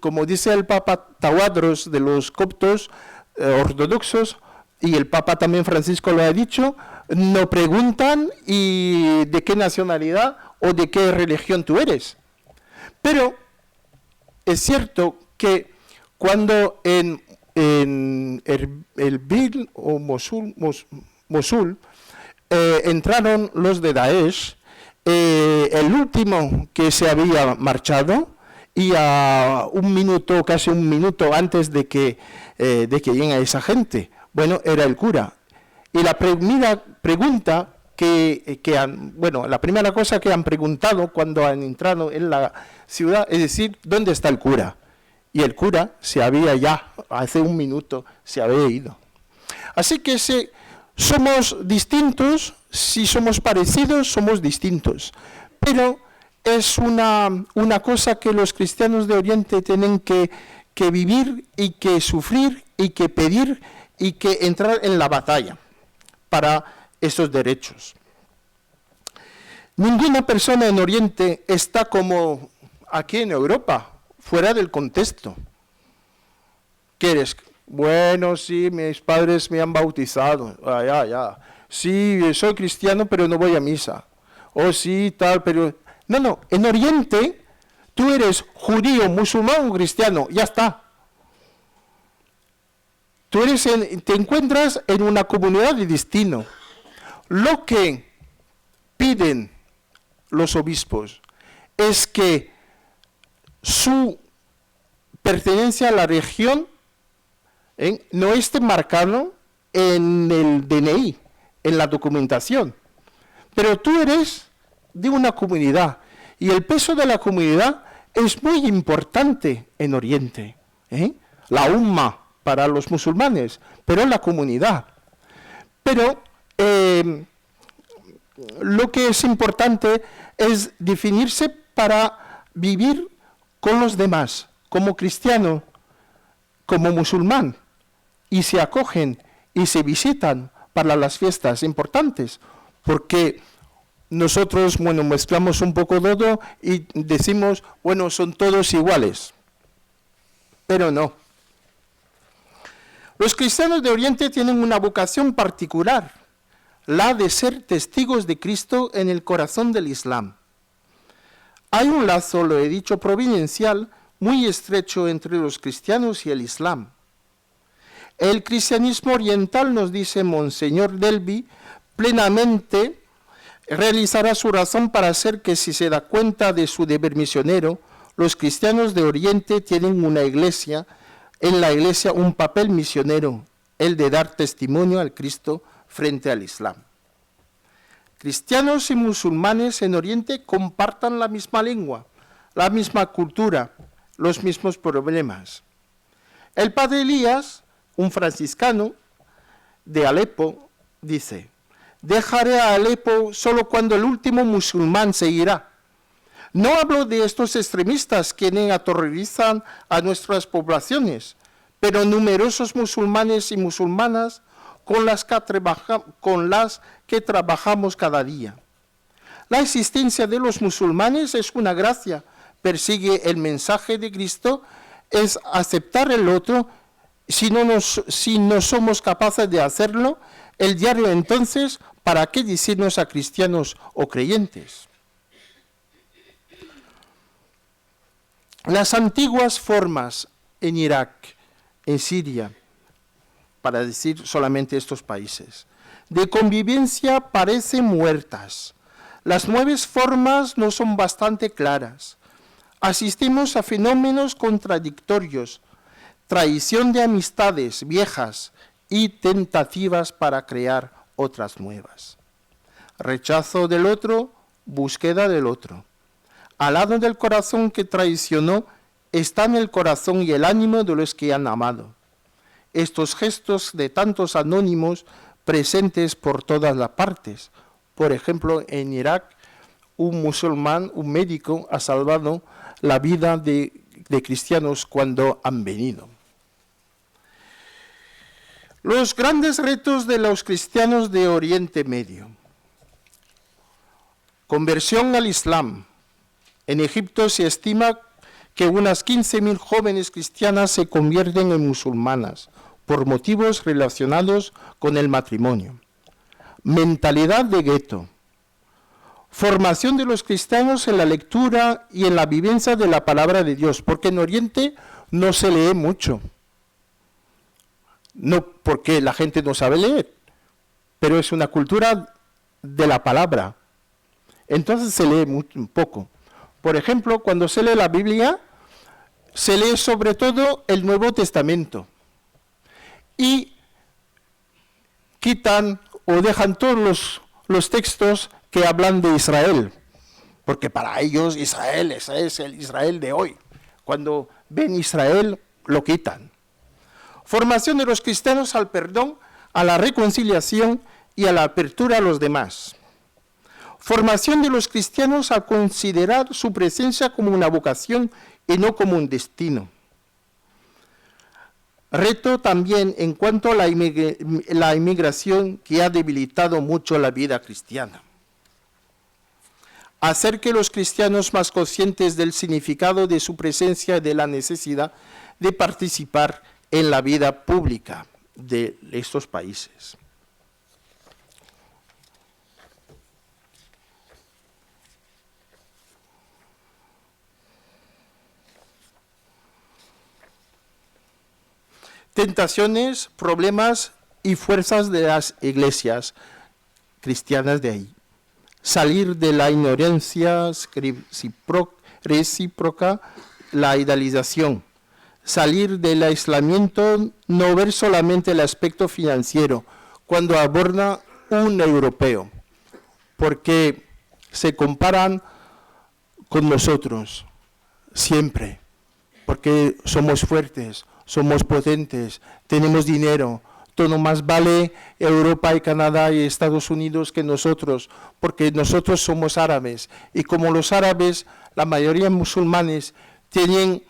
como dice el Papa Tawadros de los coptos ortodoxos, y el Papa también Francisco lo ha dicho, no preguntan y de qué nacionalidad o de qué religión tú eres. Pero es cierto que cuando en Erbil o Mosul, entraron los de Daesh, el último que se había marchado, y a casi un minuto antes de que llegue esa gente, bueno, era el cura. Y la primera pregunta la primera cosa que han preguntado cuando han entrado en la ciudad es decir, ¿dónde está el cura? Y el cura hace un minuto, se había ido. Así que si somos distintos, si somos parecidos, somos distintos. Pero es una cosa que los cristianos de Oriente tienen que vivir y que sufrir y que pedir y que entrar en la batalla para esos derechos. Ninguna persona en Oriente está como aquí en Europa, fuera del contexto. ¿Qué eres? Bueno, sí, mis padres me han bautizado. Sí, soy cristiano, pero no voy a misa. Oh, sí, tal, pero... No, en Oriente tú eres judío, musulmán o cristiano, ya está. Te encuentras en una comunidad de destino. Lo que piden los obispos es que su pertenencia a la región no esté marcado en el DNI, en la documentación. Pero tú eres de una comunidad y el peso de la comunidad es muy importante en Oriente. La umma para los musulmanes, pero la comunidad. Pero lo que es importante es definirse para vivir con los demás, como cristiano, como musulmán, y se acogen y se visitan para las fiestas importantes, porque nosotros, mezclamos un poco todo y decimos, son todos iguales, pero no. Los cristianos de Oriente tienen una vocación particular, la de ser testigos de Cristo en el corazón del Islam. Hay un lazo, lo he dicho, providencial, muy estrecho entre los cristianos y el Islam. El cristianismo oriental, nos dice Monseñor Delby, plenamente realizará su razón para hacer que, si se da cuenta de su deber misionero, los cristianos de Oriente tienen en la iglesia un papel misionero, el de dar testimonio al Cristo frente al Islam. Cristianos y musulmanes en Oriente compartan la misma lengua, la misma cultura, los mismos problemas. El padre Elías, un franciscano de Alepo, dice: dejaré a Alepo solo cuando el último musulmán se irá. No hablo de estos extremistas quienes aterrorizan a nuestras poblaciones, pero numerosos musulmanes y musulmanas con las que trabajamos cada día. La existencia de los musulmanes es una gracia, persigue el mensaje de Cristo, es aceptar el otro. Si no somos capaces de hacerlo, el diario entonces, ¿para qué decirnos a cristianos o creyentes? Las antiguas formas en Irak, en Siria, para decir solamente estos países, de convivencia parecen muertas. Las nuevas formas no son bastante claras. Asistimos a fenómenos contradictorios, traición de amistades viejas y tentativas para crear otras nuevas. Rechazo del otro, búsqueda del otro. Al lado del corazón que traicionó, están el corazón y el ánimo de los que han amado. Estos gestos de tantos anónimos presentes por todas las partes. Por ejemplo, en Irak, un musulmán, un médico, ha salvado la vida de cristianos cuando han venido. Los grandes retos de los cristianos de Oriente Medio. Conversión al Islam. En Egipto se estima que unas 15.000 jóvenes cristianas se convierten en musulmanas por motivos relacionados con el matrimonio. Mentalidad de gueto. Formación de los cristianos en la lectura y en la vivencia de la palabra de Dios, porque en Oriente no se lee mucho. No porque la gente no sabe leer, pero es una cultura de la palabra. entonces se lee un poco. Por ejemplo, cuando se lee la Biblia, se lee sobre todo el Nuevo Testamento y quitan o dejan todos los textos que hablan de Israel, porque para ellos Israel, ese es el Israel de hoy. Cuando ven Israel, lo quitan. Formación de los cristianos al perdón, a la reconciliación y a la apertura a los demás. Formación de los cristianos a considerar su presencia como una vocación y no como un destino. Reto también en cuanto a la inmigración que ha debilitado mucho la vida cristiana. Hacer que los cristianos más conscientes del significado de su presencia y de la necesidad de participar en la vida pública de estos países. Tentaciones, problemas y fuerzas de las iglesias cristianas de ahí. Salir de la ignorancia recíproca, la idealización. Salir del aislamiento, no ver solamente el aspecto financiero cuando aborda un europeo, porque se comparan con nosotros siempre, porque somos fuertes, somos potentes, tenemos dinero, todo más vale Europa y Canadá y Estados Unidos que nosotros, porque nosotros somos árabes, y como los árabes, la mayoría musulmanes, tienen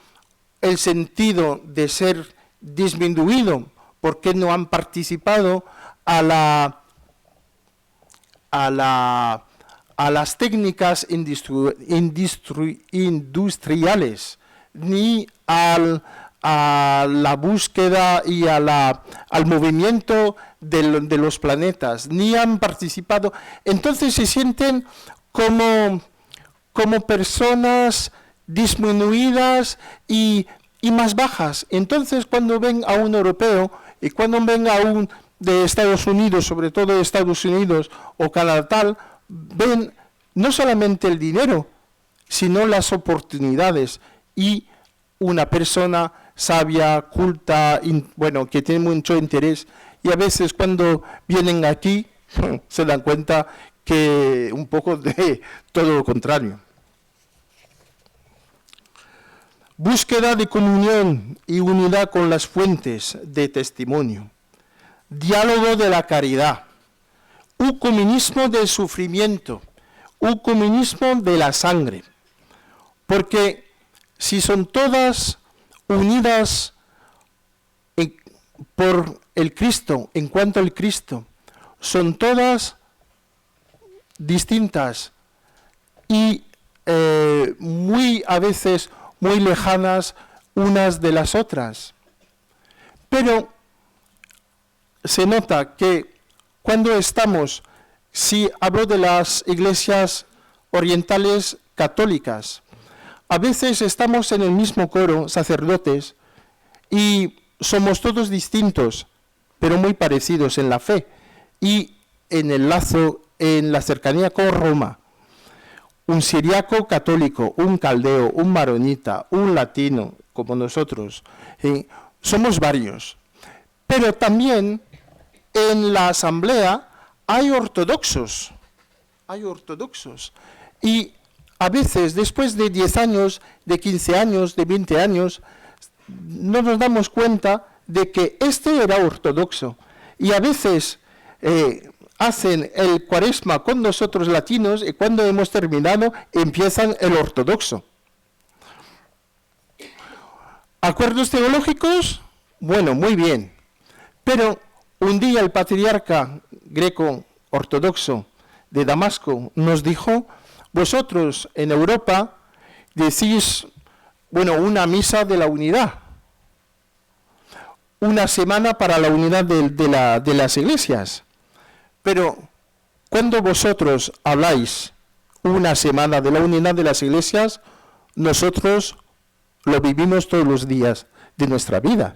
el sentido de ser disminuido, porque no han participado a las técnicas industriales, ni a la búsqueda y al movimiento de los planetas, ni han participado. Entonces se sienten como personas disminuidas y más bajas. Entonces cuando ven a un europeo y cuando ven a un de Estados Unidos, sobre todo de Estados Unidos o Canadá tal, ven no solamente el dinero, sino las oportunidades, y una persona sabia, culta, que tiene mucho interés, y a veces cuando vienen aquí se dan cuenta que un poco de todo lo contrario. Búsqueda de comunión y unidad con las fuentes de testimonio. Diálogo de la caridad. Ecumenismo del sufrimiento. Ecumenismo de la sangre. Porque si son todas unidas por el Cristo, en cuanto al Cristo, son todas distintas y a veces muy lejanas unas de las otras. Pero se nota que cuando estamos, si hablo de las iglesias orientales católicas, a veces estamos en el mismo coro, sacerdotes, y somos todos distintos, pero muy parecidos en la fe y en el lazo, en la cercanía con Roma. Un siriaco católico, un caldeo, un maronita, un latino, como nosotros. Somos varios. Pero también en la asamblea hay ortodoxos. Y a veces, después de 10 años, de 15 años, de 20 años, no nos damos cuenta de que este era ortodoxo. Y a veces hacen el cuaresma con nosotros latinos y cuando hemos terminado empiezan el ortodoxo. ¿Acuerdos teológicos? Bueno, muy bien. Pero un día el patriarca greco ortodoxo de Damasco nos dijo: vosotros en Europa decís, una misa de la unidad, una semana para la unidad de las iglesias. Pero cuando vosotros habláis una semana de la unidad de las iglesias, nosotros lo vivimos todos los días de nuestra vida,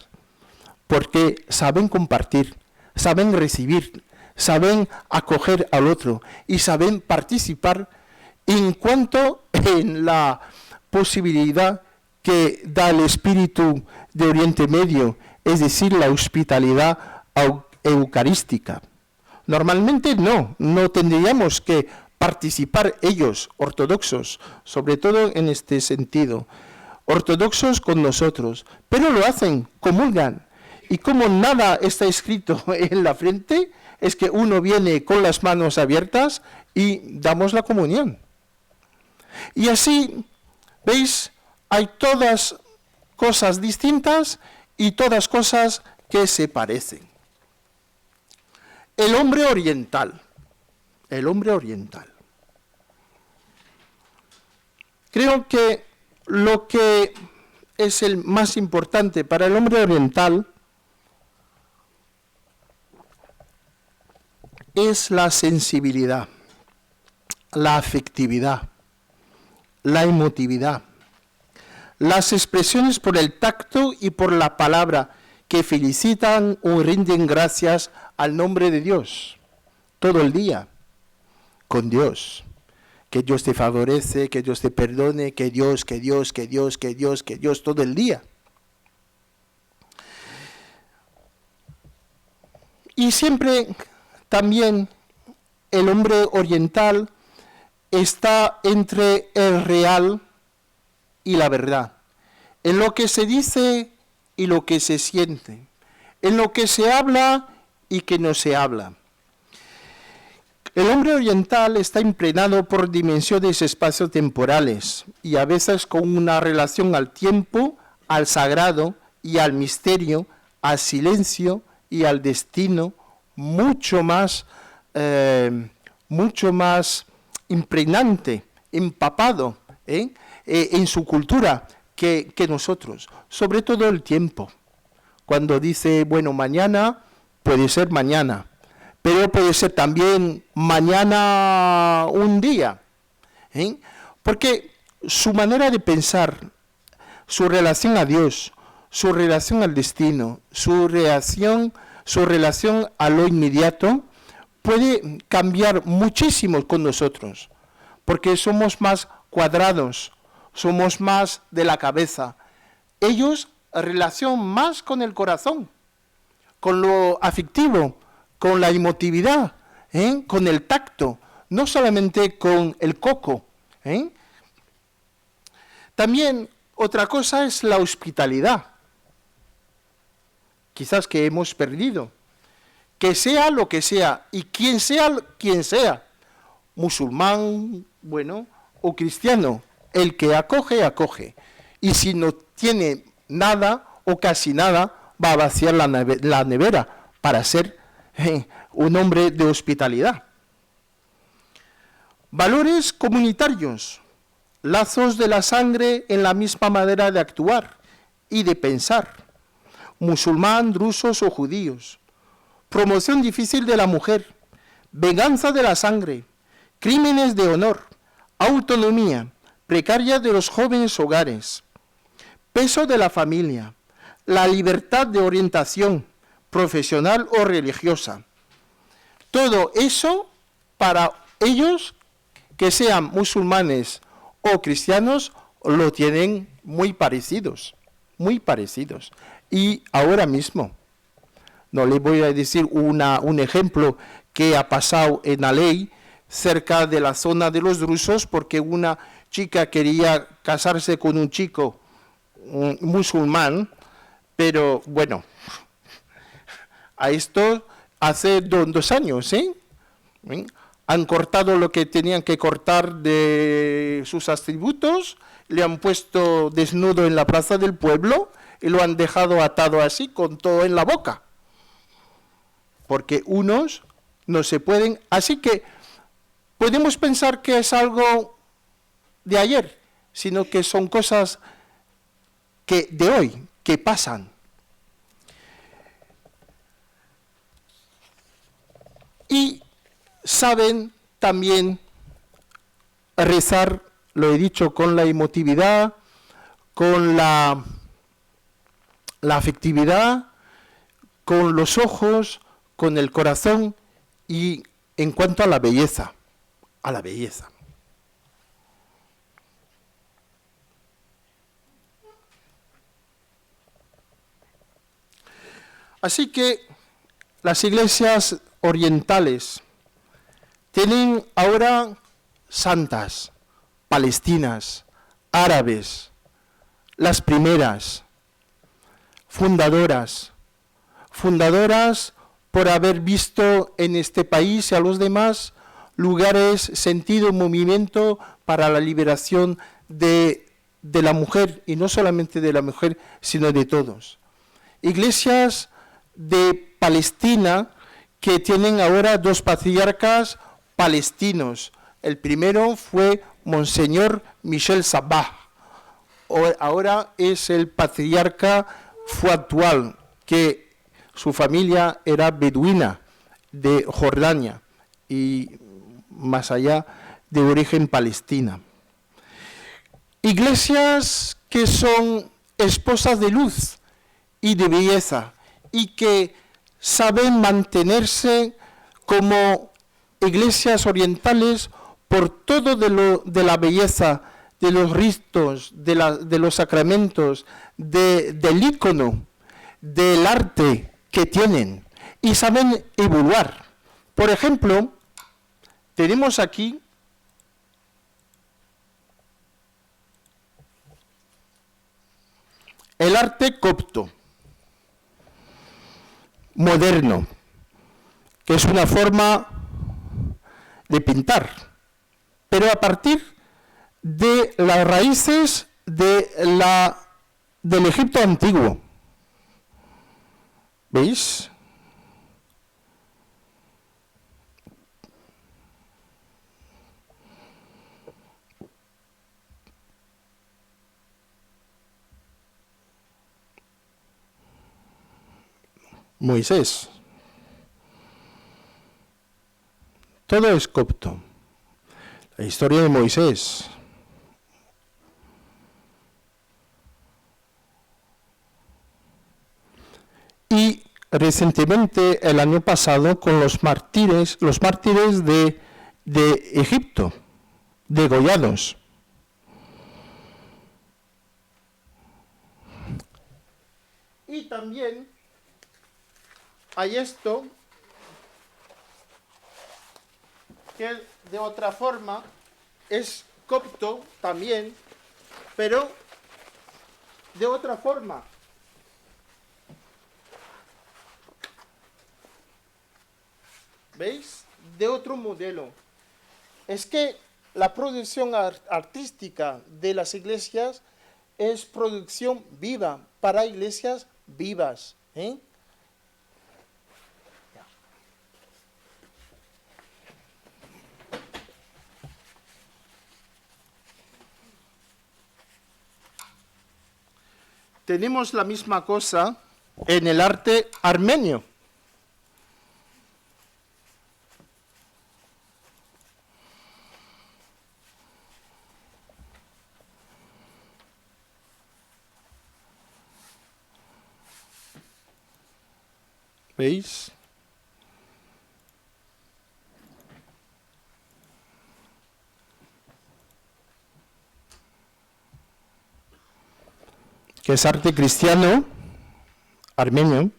porque saben compartir, saben recibir, saben acoger al otro y saben participar en cuanto en la posibilidad que da el espíritu de Oriente Medio, es decir, la hospitalidad eucarística. Normalmente no tendríamos que participar ellos, ortodoxos, sobre todo en este sentido, ortodoxos con nosotros, pero lo hacen, comulgan, y como nada está escrito en la frente, es que uno viene con las manos abiertas y damos la comunión. Y así, ¿veis? Hay todas cosas distintas y todas cosas que se parecen. El hombre oriental. Creo que lo que es el más importante para el hombre oriental es la sensibilidad, la afectividad, la emotividad, las expresiones por el tacto y por la palabra que felicitan o rinden gracias al nombre de Dios todo el día, con Dios. Que Dios te favorece, que Dios te perdone, que Dios, todo el día. Y siempre también el hombre oriental está entre el real y la verdad, en lo que se dice y lo que se siente, en lo que se habla y que no se habla. El hombre oriental está impregnado por dimensiones espaciotemporales y a veces con una relación al tiempo, al sagrado y al misterio, al silencio y al destino mucho más impregnante, empapado en su cultura que nosotros, sobre todo el tiempo. Cuando dice, bueno, mañana, puede ser mañana, pero puede ser también mañana un día, porque su manera de pensar, su relación a Dios, su relación al destino, su relación a lo inmediato, puede cambiar muchísimo con nosotros, porque somos más cuadrados, somos más de la cabeza. Ellos relación más con el corazón, con lo afectivo, con la emotividad, con el tacto, no solamente con el coco. También otra cosa es la hospitalidad, quizás que hemos perdido. Que sea lo que sea, y quien sea, musulmán, bueno, o cristiano, el que acoge, acoge. Y si no tiene nada o casi nada, va a vaciar la nevera para ser un hombre de hospitalidad. Valores comunitarios, lazos de la sangre en la misma manera de actuar y de pensar, musulmán, drusos o judíos. Promoción difícil de la mujer, venganza de la sangre, crímenes de honor, autonomía precaria de los jóvenes hogares, peso de la familia, la libertad de orientación profesional o religiosa. Todo eso para ellos, que sean musulmanes o cristianos, lo tienen muy parecidos. Y ahora mismo, no le voy a decir un ejemplo que ha pasado en Aley, cerca de la zona de los drusos, porque una chica quería casarse con un chico musulmán, pero bueno, a esto hace 2 años, han cortado lo que tenían que cortar de sus atributos, le han puesto desnudo en la plaza del pueblo y lo han dejado atado así, con todo en la boca. Porque unos no se pueden, así que podemos pensar que es algo de ayer, sino que son cosas que de hoy, que pasan. Y saben también rezar, lo he dicho, con la emotividad, con la afectividad, con los ojos, con el corazón y en cuanto a la belleza, Así que las iglesias orientales tienen ahora santas, palestinas, árabes, las primeras, fundadoras por haber visto en este país y a los demás lugares, sentido, movimiento para la liberación de la mujer, y no solamente de la mujer, sino de todos. Iglesias de Palestina que tienen ahora 2 patriarcas palestinos. El primero fue Monseñor Michel Sabah, ahora es el patriarca actual, que su familia era beduina de Jordania y más allá de origen palestina. Iglesias que son esposas de luz y de belleza y que saben mantenerse como iglesias orientales por todo de la belleza, de los ritos, de los sacramentos, del ícono, del arte que tienen, y saben evaluar. Por ejemplo, tenemos aquí el arte copto, moderno, que es una forma de pintar, pero a partir de las raíces del Egipto antiguo. ¿Veis? Moisés. Todo es copto. La historia de Moisés. Y recientemente, el año pasado, con los mártires de Egipto, degollados. Y también hay esto, que de otra forma es copto también, pero de otra forma. ¿Veis? De otro modelo. Es que la producción artística de las iglesias es producción viva, para iglesias vivas. Tenemos la misma cosa en el arte armenio. ¿Veis? Que es arte cristiano, armenio.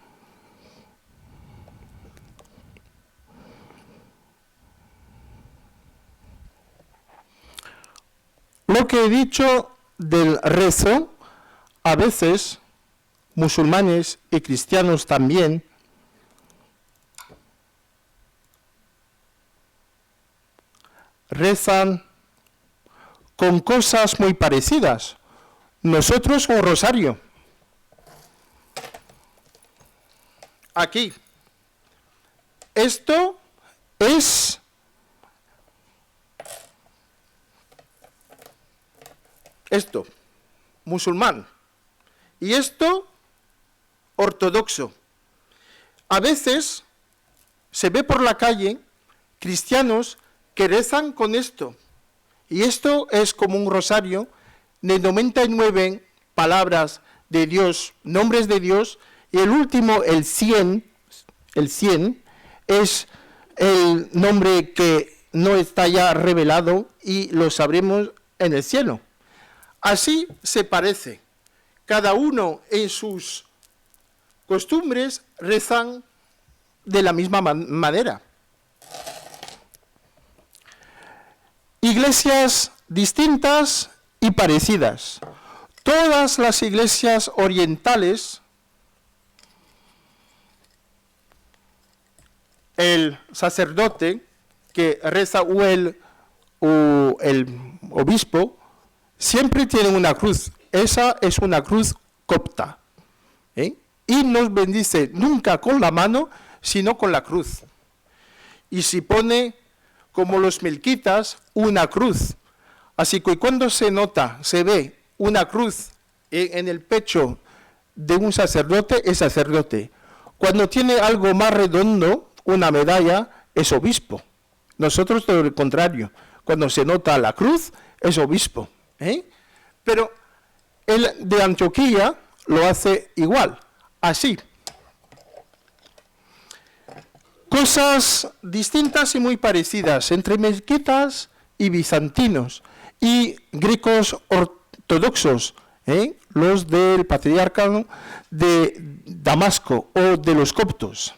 Lo que he dicho del rezo, a veces, musulmanes y cristianos también, rezan con cosas muy parecidas. Nosotros con rosario. Aquí. Esto es musulmán. Y esto, ortodoxo. A veces se ve por la calle cristianos que rezan con esto. Y esto es como un rosario de 99 palabras de Dios, nombres de Dios, y el último, el 100, es el nombre que no está ya revelado y lo sabremos en el cielo. Así se parece, cada uno en sus costumbres rezan de la misma manera. Iglesias distintas y parecidas. Todas las iglesias orientales, el sacerdote que reza o el obispo, siempre tienen una cruz. Esa es una cruz copta. Y nos bendice nunca con la mano, sino con la cruz. Y si pone, como los melquitas, una cruz. Así que cuando se ve una cruz en el pecho de un sacerdote, es sacerdote. Cuando tiene algo más redondo, una medalla, es obispo. Nosotros todo lo contrario. Cuando se nota la cruz, es obispo. Pero el de Antioquía lo hace igual, así. Cosas distintas y muy parecidas entre melquitas y bizantinos y griegos ortodoxos, los del patriarcado de Damasco o de los coptos.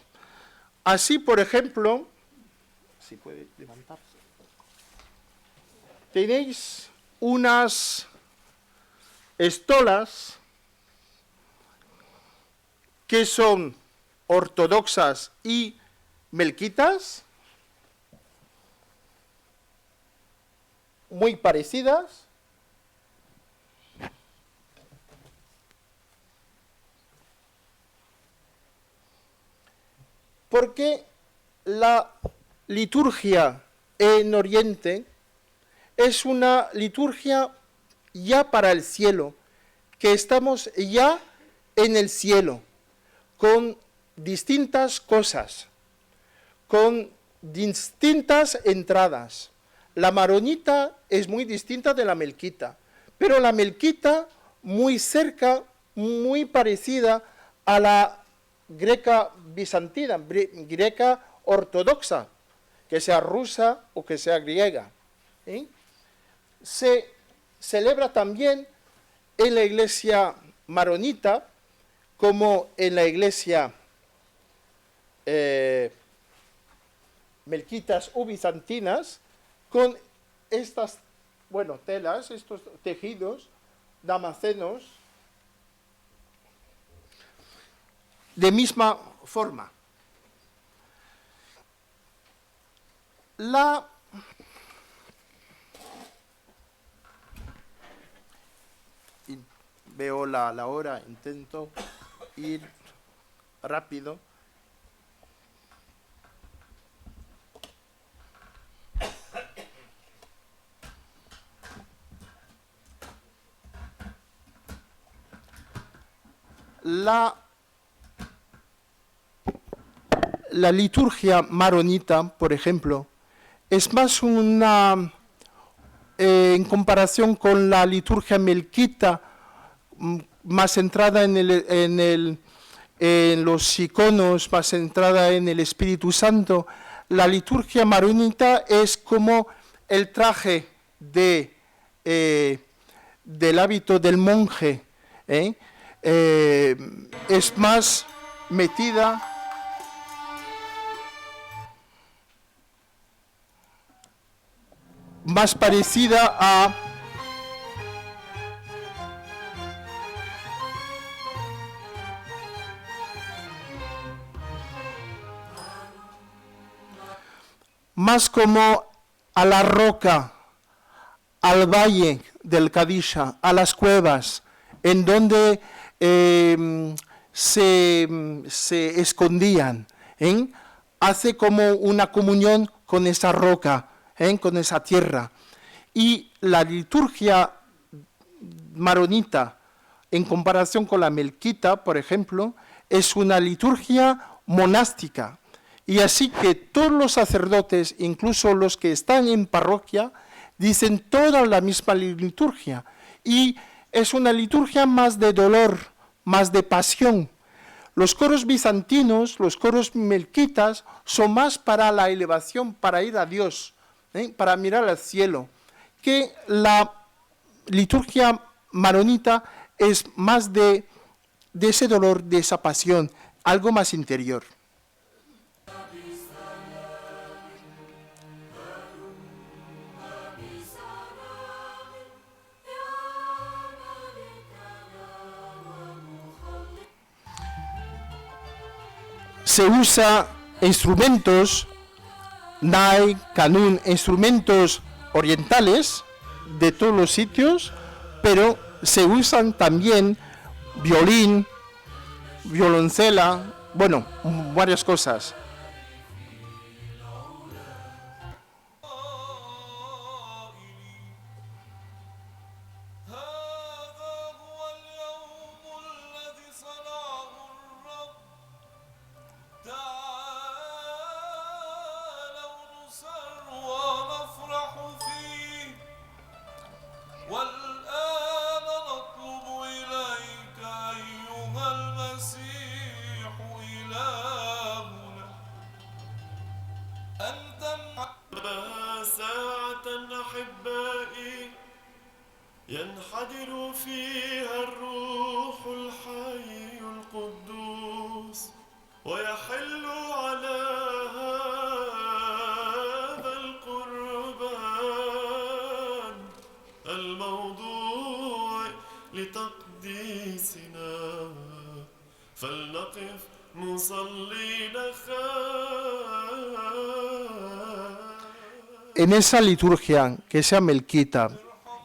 Así, por ejemplo, si puede levantarse, tenéis unas estolas que son ortodoxas y melquitas, muy parecidas, porque la liturgia en Oriente es una liturgia ya para el cielo, que estamos ya en el cielo, con distintas cosas, con distintas entradas. La maronita es muy distinta de la melquita, pero la melquita muy cerca, muy parecida a la greca bizantina, greca ortodoxa, que sea rusa o que sea griega. Se celebra también en la iglesia maronita, como en la iglesia melquitas o bizantinas, con estas, telas, estos tejidos damasenos, de misma forma. Veo la hora, intento ir rápido. La liturgia maronita, por ejemplo, es más una, en comparación con la liturgia melquita, más centrada en los iconos, más centrada en el Espíritu Santo. La liturgia maronita es como el traje del hábito del monje, es más metida más parecida a más como a la roca, al valle del Kadisha, a las cuevas, en donde se escondían. Hace como una comunión con esa roca, con esa tierra. Y la liturgia maronita, en comparación con la melquita, por ejemplo, es una liturgia monástica. Y así que todos los sacerdotes, incluso los que están en parroquia, dicen toda la misma liturgia. Y es una liturgia más de dolor, más de pasión. Los coros bizantinos, los coros melquitas, son más para la elevación, para ir a Dios, para mirar al cielo, que la liturgia maronita es más de ese dolor, de esa pasión, algo más interior. Se usa instrumentos, nai, canún, instrumentos orientales de todos los sitios, pero se usan también violín, violoncela, bueno, varias cosas. ينحدر فيها الروح الحي القدوس ويحل على هذا القربان الموضوع لتقديسنا فلنقف مصلين En esa liturgia, que sea melquita,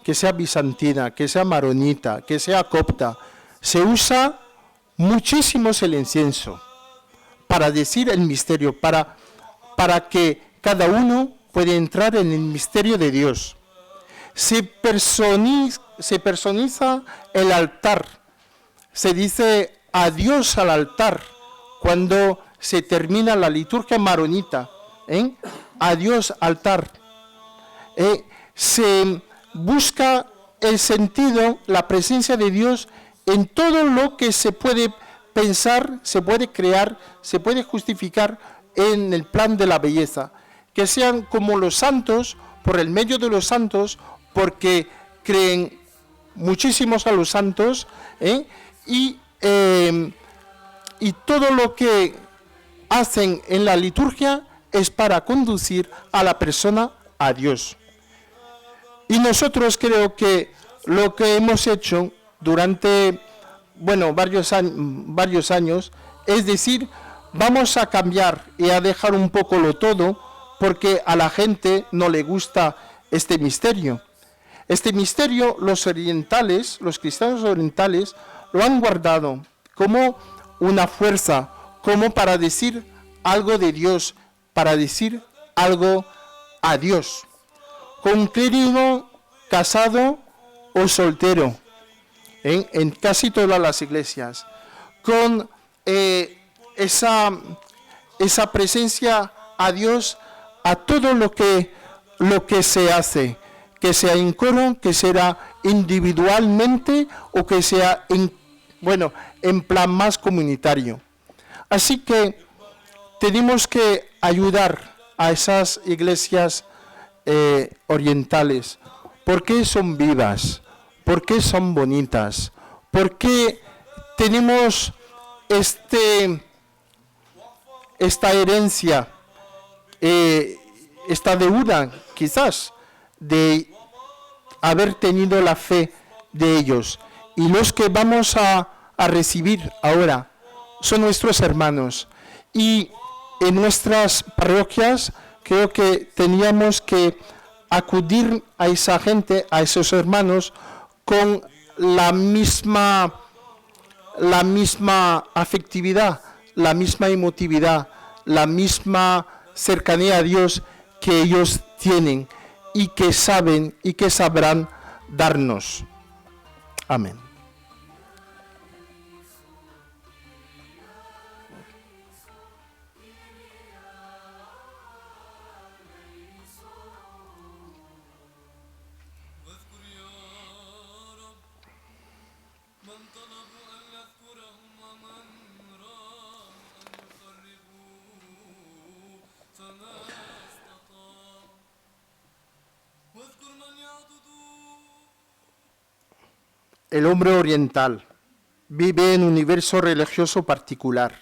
que sea bizantina, que sea maronita, que sea copta, se usa muchísimo el incienso para decir el misterio, para que cada uno pueda entrar en el misterio de Dios. Se personiza el altar, se dice adiós al altar cuando se termina la liturgia maronita, adiós altar. Se busca el sentido, la presencia de Dios en todo lo que se puede pensar, se puede crear, se puede justificar en el plan de la belleza. Que sean como los santos, por el medio de los santos, porque creen muchísimos a los santos, y todo lo que hacen en la liturgia es para conducir a la persona a Dios. Y nosotros creo que lo que hemos hecho durante, varios años, es decir, vamos a cambiar y a dejar un poco lo todo, porque a la gente no le gusta este misterio. Este misterio, los orientales, los cristianos orientales, lo han guardado como una fuerza, como para decir algo de Dios, para decir algo a Dios. Con un clérigo casado o soltero, en casi todas las iglesias, con esa presencia a Dios a todo lo que se hace, que sea en coro, que sea individualmente o que sea en plan más comunitario. Así que tenemos que ayudar a esas iglesias orientales, porque son vivas, porque son bonitas, porque tenemos esta herencia, esta deuda quizás de haber tenido la fe de ellos, y los que vamos a recibir ahora son nuestros hermanos, y en nuestras parroquias creo que teníamos que acudir a esa gente, a esos hermanos, con la misma afectividad, la misma emotividad, la misma cercanía a Dios que ellos tienen y que saben y que sabrán darnos. Amén. El hombre oriental vive en un universo religioso particular,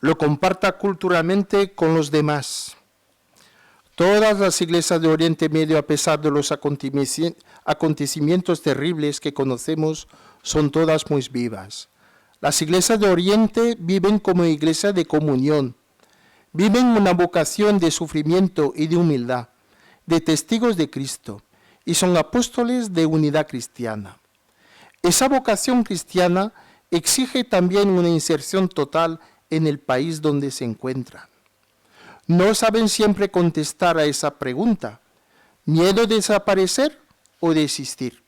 lo comparta culturalmente con los demás. Todas las iglesias de Oriente Medio, a pesar de los acontecimientos terribles que conocemos, son todas muy vivas. Las iglesias de Oriente viven como iglesias de comunión, viven una vocación de sufrimiento y de humildad, de testigos de Cristo, y son apóstoles de unidad cristiana. Esa vocación cristiana exige también una inserción total en el país donde se encuentran. No saben siempre contestar a esa pregunta: ¿miedo de desaparecer o desistir?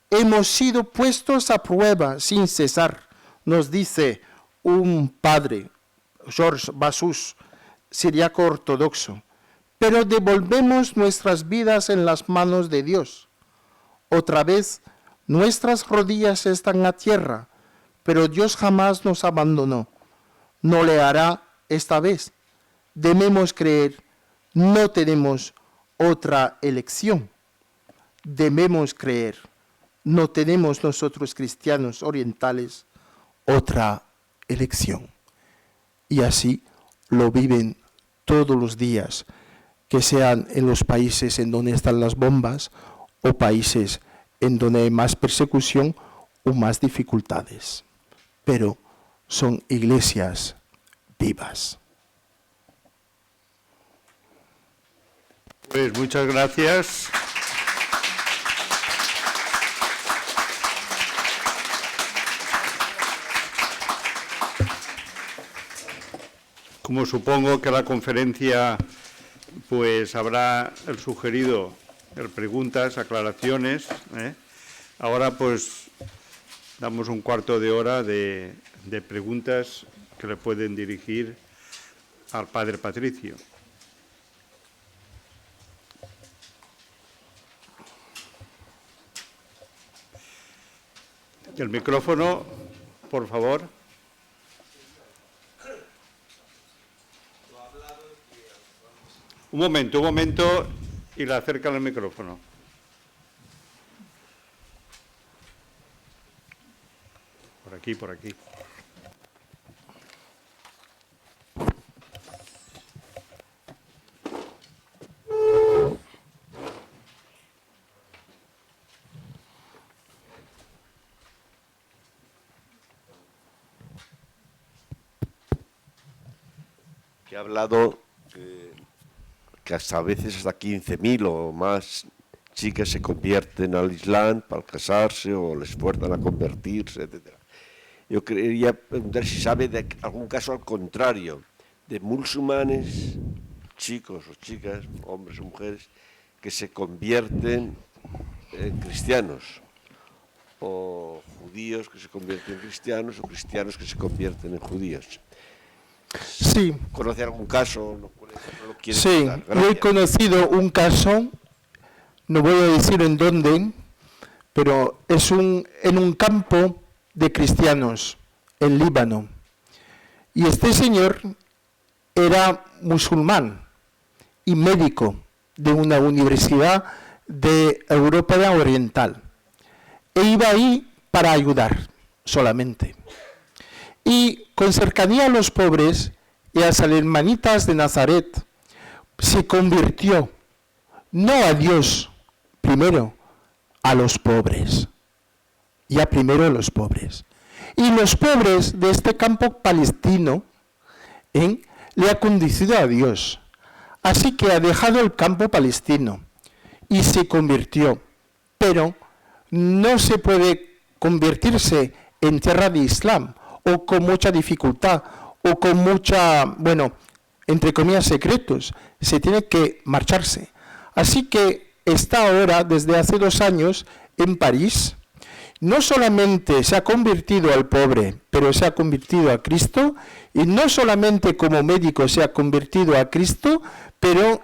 Hemos sido puestos a prueba sin cesar, nos dice un padre, George Basus, siríaco ortodoxo, pero devolvemos nuestras vidas en las manos de Dios. Otra vez, nuestras rodillas están a tierra, pero Dios jamás nos abandonó. No le hará esta vez. Debemos creer, no tenemos otra elección. Debemos creer, no tenemos nosotros cristianos orientales otra elección. Y así lo viven todos los días, que sean en los países en donde están las bombas o países en donde hay más persecución o más dificultades. Pero son iglesias vivas. Pues muchas gracias. Como supongo que la conferencia pues habrá el sugerido preguntas, aclaraciones, ahora pues damos un cuarto de hora de preguntas que le pueden dirigir al Padre Patricio. El micrófono, por favor. Un momento, y le acercan el micrófono. Por aquí. Que ha hablado que hasta a veces hasta 15.000 o más chicas se convierten al Islam para casarse o les fuerzan a convertirse, etc. Yo quería preguntar si sabe de algún caso al contrario, de musulmanes, chicos o chicas, hombres o mujeres, que se convierten en cristianos, o judíos que se convierten en cristianos, o cristianos que se convierten en judíos. Sí. ¿Conoce algún caso? ¿No lo quiere Sí, contar? yo he conocido un caso, no voy a decir en dónde, pero es en un campo de cristianos en Líbano. Y este señor era musulmán y médico de una universidad de Europa Oriental. E iba ahí para ayudar solamente. Y con cercanía a los pobres y a las hermanitas de Nazaret, se convirtió, no a Dios, primero a los pobres. Ya primero a los pobres. Y los pobres de este campo palestino le ha conducido a Dios. Así que ha dejado el campo palestino y se convirtió. Pero no se puede convertirse en tierra de Islam, o con mucha dificultad, o con mucha, entre comillas, secretos. Se tiene que marcharse. Así que está ahora, desde hace 2 años, en París. No solamente se ha convertido al pobre, pero se ha convertido a Cristo, y no solamente como médico se ha convertido a Cristo, pero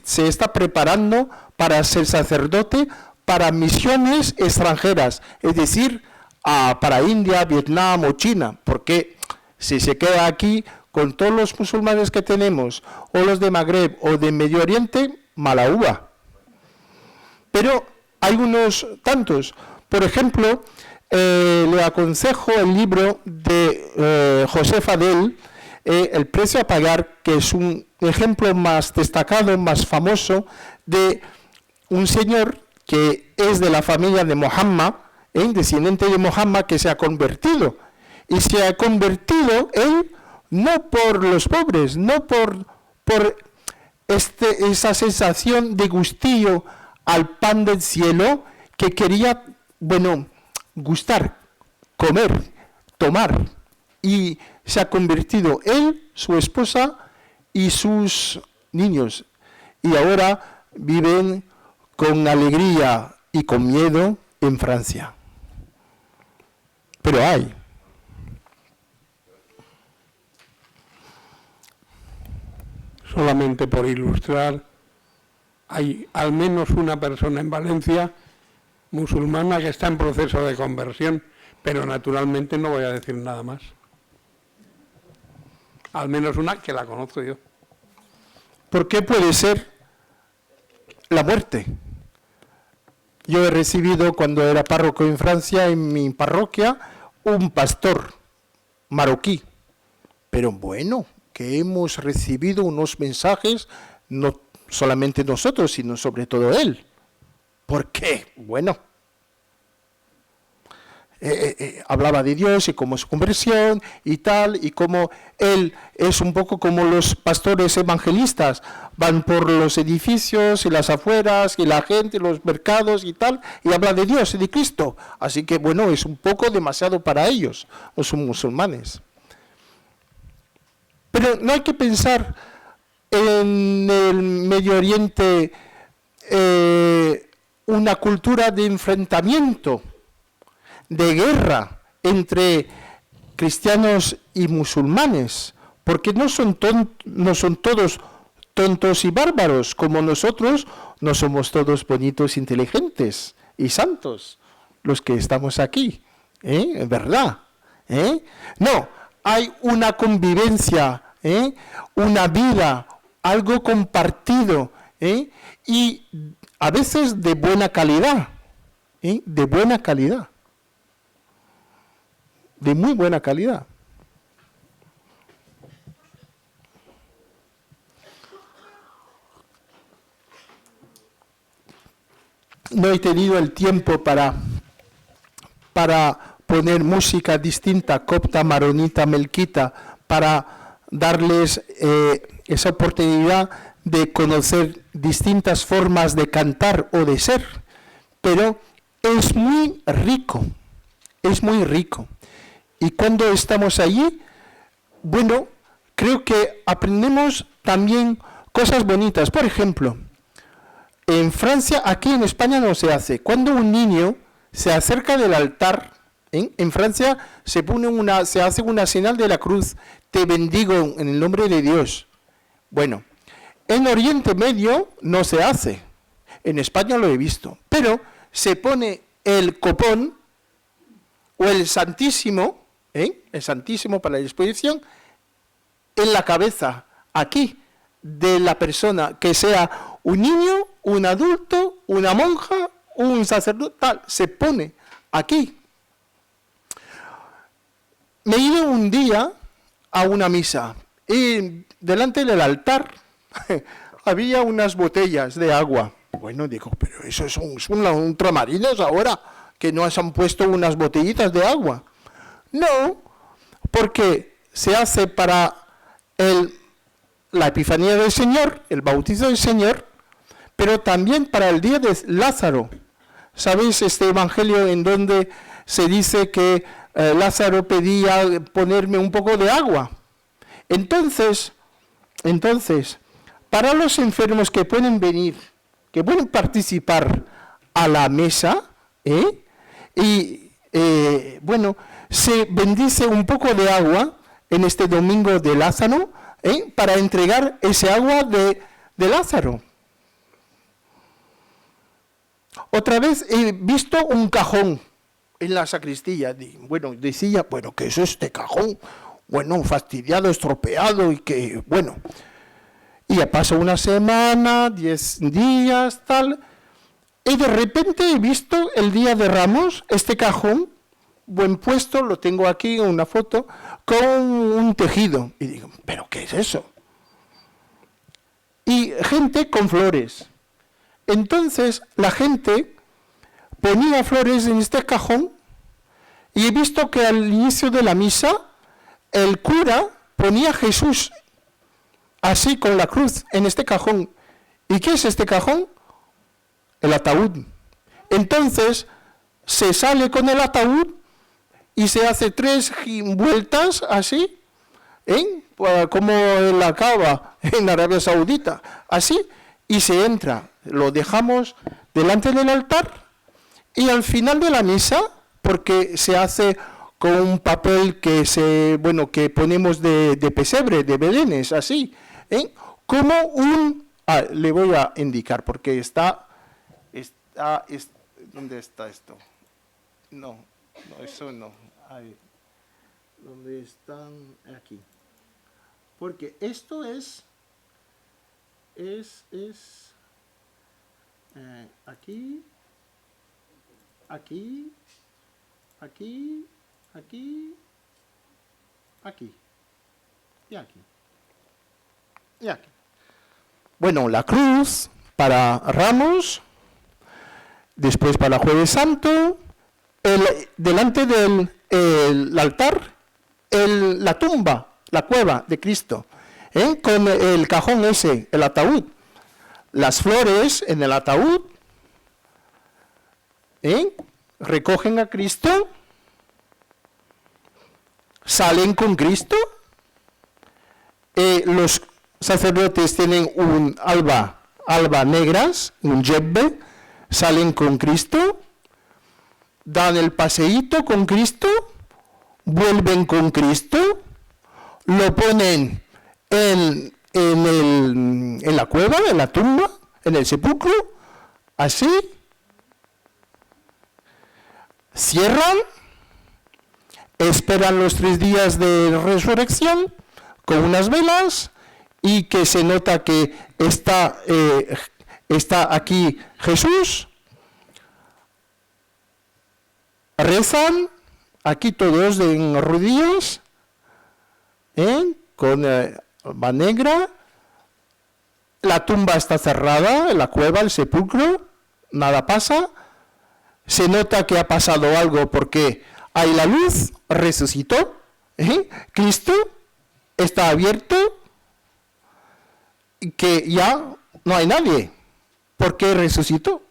se está preparando para ser sacerdote para misiones extranjeras, es decir, para India, Vietnam o China, porque si se queda aquí con todos los musulmanes que tenemos, o los de Magreb o de Medio Oriente, mala uva. Pero hay unos tantos. Por ejemplo, le aconsejo el libro de José Fadel, El precio a pagar, que es un ejemplo más destacado, más famoso, de un señor que es de la familia de Mohammed, descendiente de Mohammed, que se ha convertido. Y se ha convertido él no por los pobres, no por esa sensación de gustillo al pan del cielo, que quería, gustar, comer, tomar, y se ha convertido él, su esposa y sus niños, y ahora viven con alegría y con miedo en Francia. Pero hay. Solamente por ilustrar, hay al menos una persona en Valencia musulmana que está en proceso de conversión, pero naturalmente no voy a decir nada más. Al menos una que la conozco yo. ¿Por qué puede ser la muerte? Yo he recibido, cuando era párroco en Francia, en mi parroquia, un pastor marroquí. Pero bueno, que hemos recibido unos mensajes, no solamente nosotros, sino sobre todo él. ¿Por qué? Bueno, hablaba de Dios y cómo es su conversión y tal, y cómo él es un poco como los pastores evangelistas, van por los edificios y las afueras y la gente, los mercados y tal, y habla de Dios y de Cristo. Así que bueno, es un poco demasiado para ellos, los musulmanes. Pero no hay que pensar en el Medio Oriente una cultura de enfrentamiento, de guerra entre cristianos y musulmanes, porque no son todos tontos y bárbaros como nosotros, no somos todos bonitos, inteligentes y santos los que estamos aquí, ¿verdad? No, hay una convivencia, una vida, algo compartido, y a veces de buena calidad, de buena calidad. De muy buena calidad. No he tenido el tiempo para poner música distinta, copta, maronita, melquita, para darles esa oportunidad de conocer distintas formas de cantar o de ser, pero es muy rico, es muy rico. Y cuando estamos allí, bueno, creo que aprendemos también cosas bonitas. Por ejemplo, en Francia, aquí en España no se hace. Cuando un niño se acerca del altar, en Francia se hace una señal de la cruz, te bendigo en el nombre de Dios. Bueno, en Oriente Medio no se hace. En España lo he visto. Pero se pone el copón o el Santísimo, el Santísimo para la exposición, en la cabeza, aquí, de la persona, que sea un niño, un adulto, una monja, un sacerdote, tal, se pone aquí. Me he ido un día a una misa y delante del altar había unas botellas de agua. Bueno, digo, pero eso es un ultramarinos ahora, que no se han puesto unas botellitas de agua. No, porque se hace para la Epifanía del Señor, el bautizo del Señor, pero también para el día de Lázaro. ¿Sabéis este evangelio en donde se dice que Lázaro pedía ponerme un poco de agua? Entonces, para los enfermos que pueden venir, que pueden participar a la mesa, bueno, se bendice un poco de agua en este domingo de Lázaro, para entregar ese agua de Lázaro. Otra vez he visto un cajón en la sacristía. Bueno, decía, ¿qué es este cajón? Bueno, fastidiado, estropeado y que, bueno. Y ya pasó una semana, 10 días, tal. Y de repente he visto el día de Ramos, este cajón, buen puesto, lo tengo aquí en una foto, con un tejido. Y digo, ¿pero qué es eso? Y gente con flores. Entonces la gente ponía flores en este cajón y he visto que al inicio de la misa el cura ponía a Jesús así con la cruz en este cajón. ¿Y qué es este cajón? El ataúd. Entonces se sale con el ataúd y se hace 3 vueltas así, como en la Kaaba en Arabia Saudita, así, y se entra. Lo dejamos delante del altar y al final de la misa, porque se hace con un papel que ponemos de pesebre, de belenes, así, como un... le voy a indicar, porque ¿dónde está esto? No, eso no. Ahí. ¿Dónde están? Aquí. Porque esto es aquí, aquí, aquí, aquí, aquí y aquí. Y aquí. Bueno, la cruz para Ramos, después para Jueves Santo, delante del altar, la tumba, la cueva de Cristo, con el cajón ese, el ataúd, las flores en el ataúd, recogen a Cristo, salen con Cristo, los sacerdotes tienen un alba negras, un yebbe, salen con Cristo, dan el paseíto con Cristo, vuelven con Cristo, lo ponen en la cueva, en la tumba, en el sepulcro, así, cierran, esperan los 3 días de resurrección con unas velas y que se nota que está aquí Jesús. Rezan, aquí todos en rodillas, con alba negra. La tumba está cerrada, la cueva, el sepulcro, nada pasa. Se nota que ha pasado algo porque hay la luz, resucitó, Cristo está abierto, que ya no hay nadie, porque resucitó.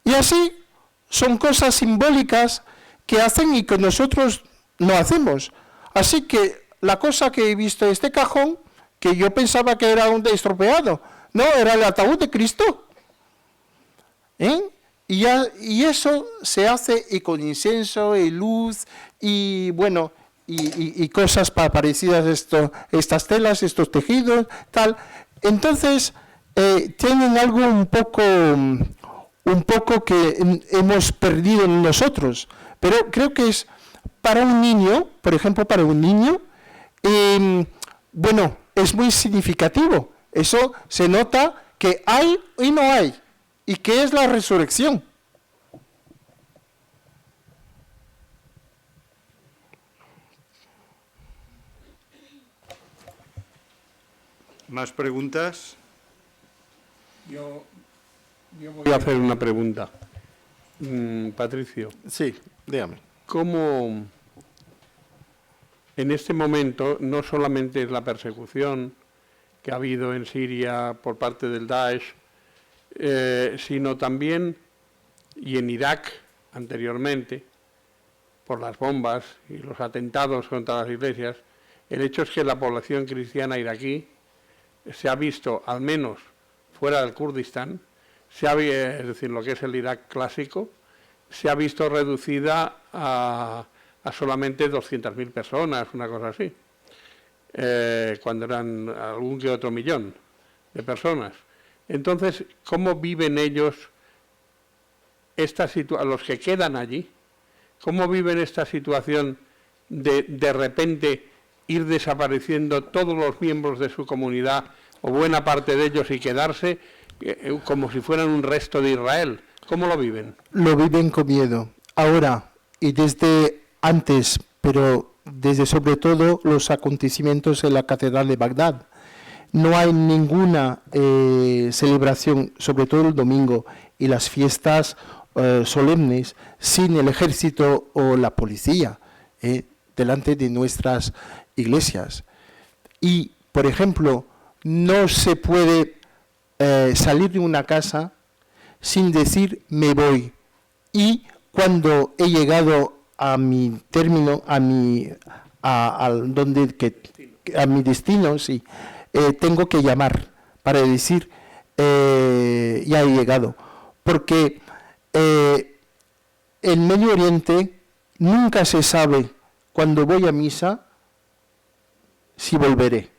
Y así son cosas simbólicas que hacen y que nosotros no hacemos. Así que la cosa que he visto en este cajón, que yo pensaba que era un estropeado, no, era el ataúd de Cristo. Y eso se hace y con incienso y luz y bueno, y cosas parecidas a estas telas, estos tejidos, tal. Entonces, tienen algo un poco que hemos perdido en nosotros, pero creo que es para un niño, por ejemplo, para un niño, bueno, es muy significativo. Eso se nota que hay y no hay, y que es la resurrección. ¿Más preguntas? Yo voy a hacer una pregunta. Patricio. Sí, dígame. ¿Cómo en este momento no solamente es la persecución que ha habido en Siria por parte del Daesh, sino también, y en Irak anteriormente, por las bombas y los atentados contra las iglesias, el hecho es que la población cristiana iraquí se ha visto, al menos fuera del Kurdistán, es decir, lo que es el Irak clásico, se ha visto reducida a solamente 200.000 personas, una cosa así, cuando eran algún que otro millón de personas. Entonces, ¿cómo viven ellos los que quedan allí? ¿Cómo viven esta situación de repente ir desapareciendo todos los miembros de su comunidad o buena parte de ellos y quedarse como si fueran un resto de Israel? ¿Cómo lo viven? Lo viven con miedo. Ahora, y desde antes, pero desde sobre todo los acontecimientos en la Catedral de Bagdad. No hay ninguna celebración, sobre todo el domingo y las fiestas solemnes, sin el ejército o la policía delante de nuestras iglesias. Y, por ejemplo, no se puede salir de una casa sin decir me voy. Y cuando he llegado a mi término, a mi destino, sí, tengo que llamar para decir ya he llegado. Porque en Medio Oriente nunca se sabe cuando voy a misa si volveré.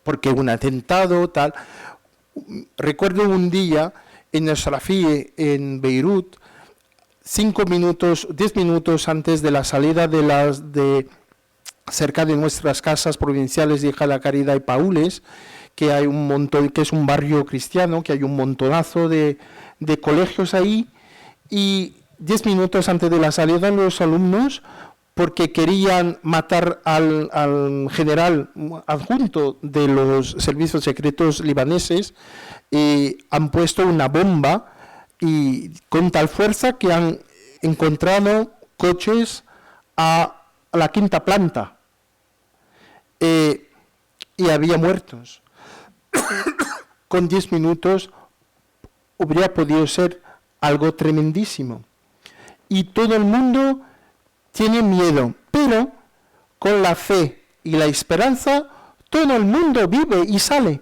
Porque un atentado, tal. Recuerdo un día en Ashrafie, en Beirut, 10 minutos antes de la salida cerca de nuestras casas provinciales de Hija de la Caridad y Paules, que hay un montón, que es un barrio cristiano, que hay un montonazo de colegios ahí, y 10 minutos antes de la salida los alumnos, porque querían matar al general adjunto de los servicios secretos libaneses, han puesto una bomba y con tal fuerza que han encontrado coches a la 5ª planta y había muertos. Con 10 minutos hubiera podido ser algo tremendísimo. Y todo el mundo tiene miedo, pero con la fe y la esperanza todo el mundo vive y sale,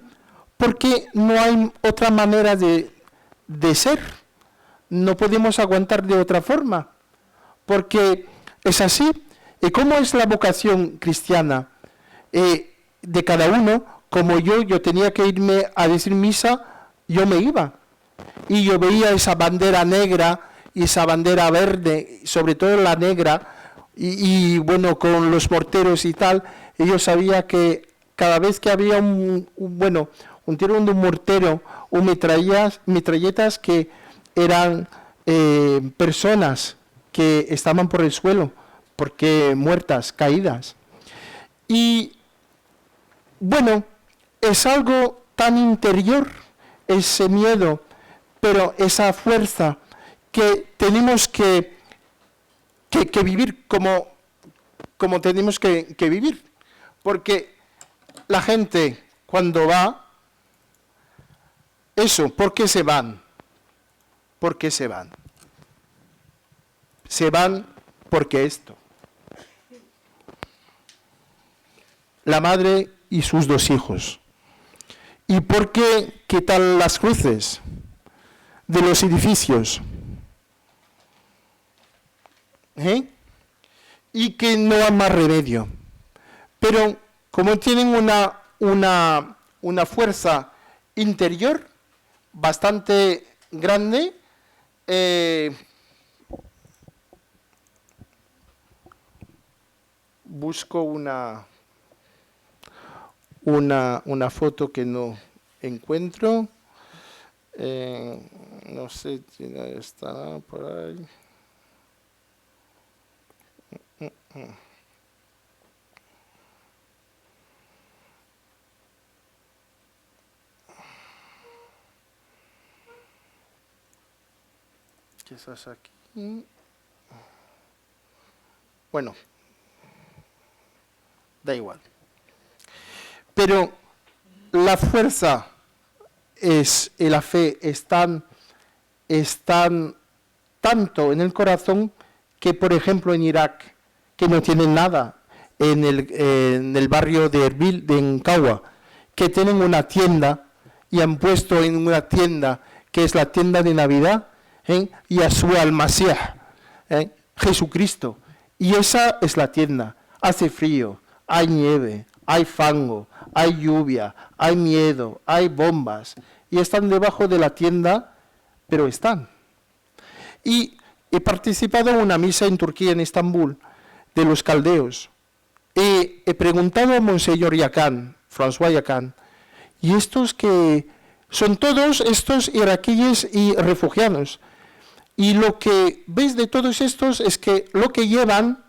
porque no hay otra manera de ser. No podemos aguantar de otra forma, porque es así. ¿Y cómo es la vocación cristiana de cada uno? Como yo tenía que irme a decir misa, yo me iba. Y yo veía esa bandera negra y esa bandera verde, sobre todo la negra, y bueno, con los morteros y tal, y yo sabía que cada vez que había un tiro de un mortero o metralletas que eran personas que estaban por el suelo, porque muertas, caídas. Y bueno, es algo tan interior, ese miedo, pero esa fuerza que tenemos que vivir como tenemos que vivir. Porque la gente cuando va, ¿por qué se van? ¿Por qué se van? Se van porque esto. La madre y sus 2 hijos. ¿Y por qué quitan las cruces de los edificios? Y que no hay más remedio. Pero como tienen una fuerza interior bastante grande, busco una foto que no encuentro. No sé si está por ahí. Quizás aquí. Bueno, da igual. Pero la fuerza y la fe están tanto en el corazón que, por ejemplo, en Irak, que no tienen nada, en el barrio de Erbil, de Enkawa, que tienen una tienda y han puesto en una tienda que es la tienda de Navidad, Yahshua al-Masih, Jesucristo. Y esa es la tienda. Hace frío, hay nieve, hay fango, hay lluvia, hay miedo, hay bombas. Y están debajo de la tienda, pero están. Y he participado en una misa en Turquía, en Estambul, de los caldeos. He preguntado a Monseñor Yakan, François Yakan, y estos que son todos estos iraquíes y refugiados. Y lo que veis de todos estos es que lo que llevan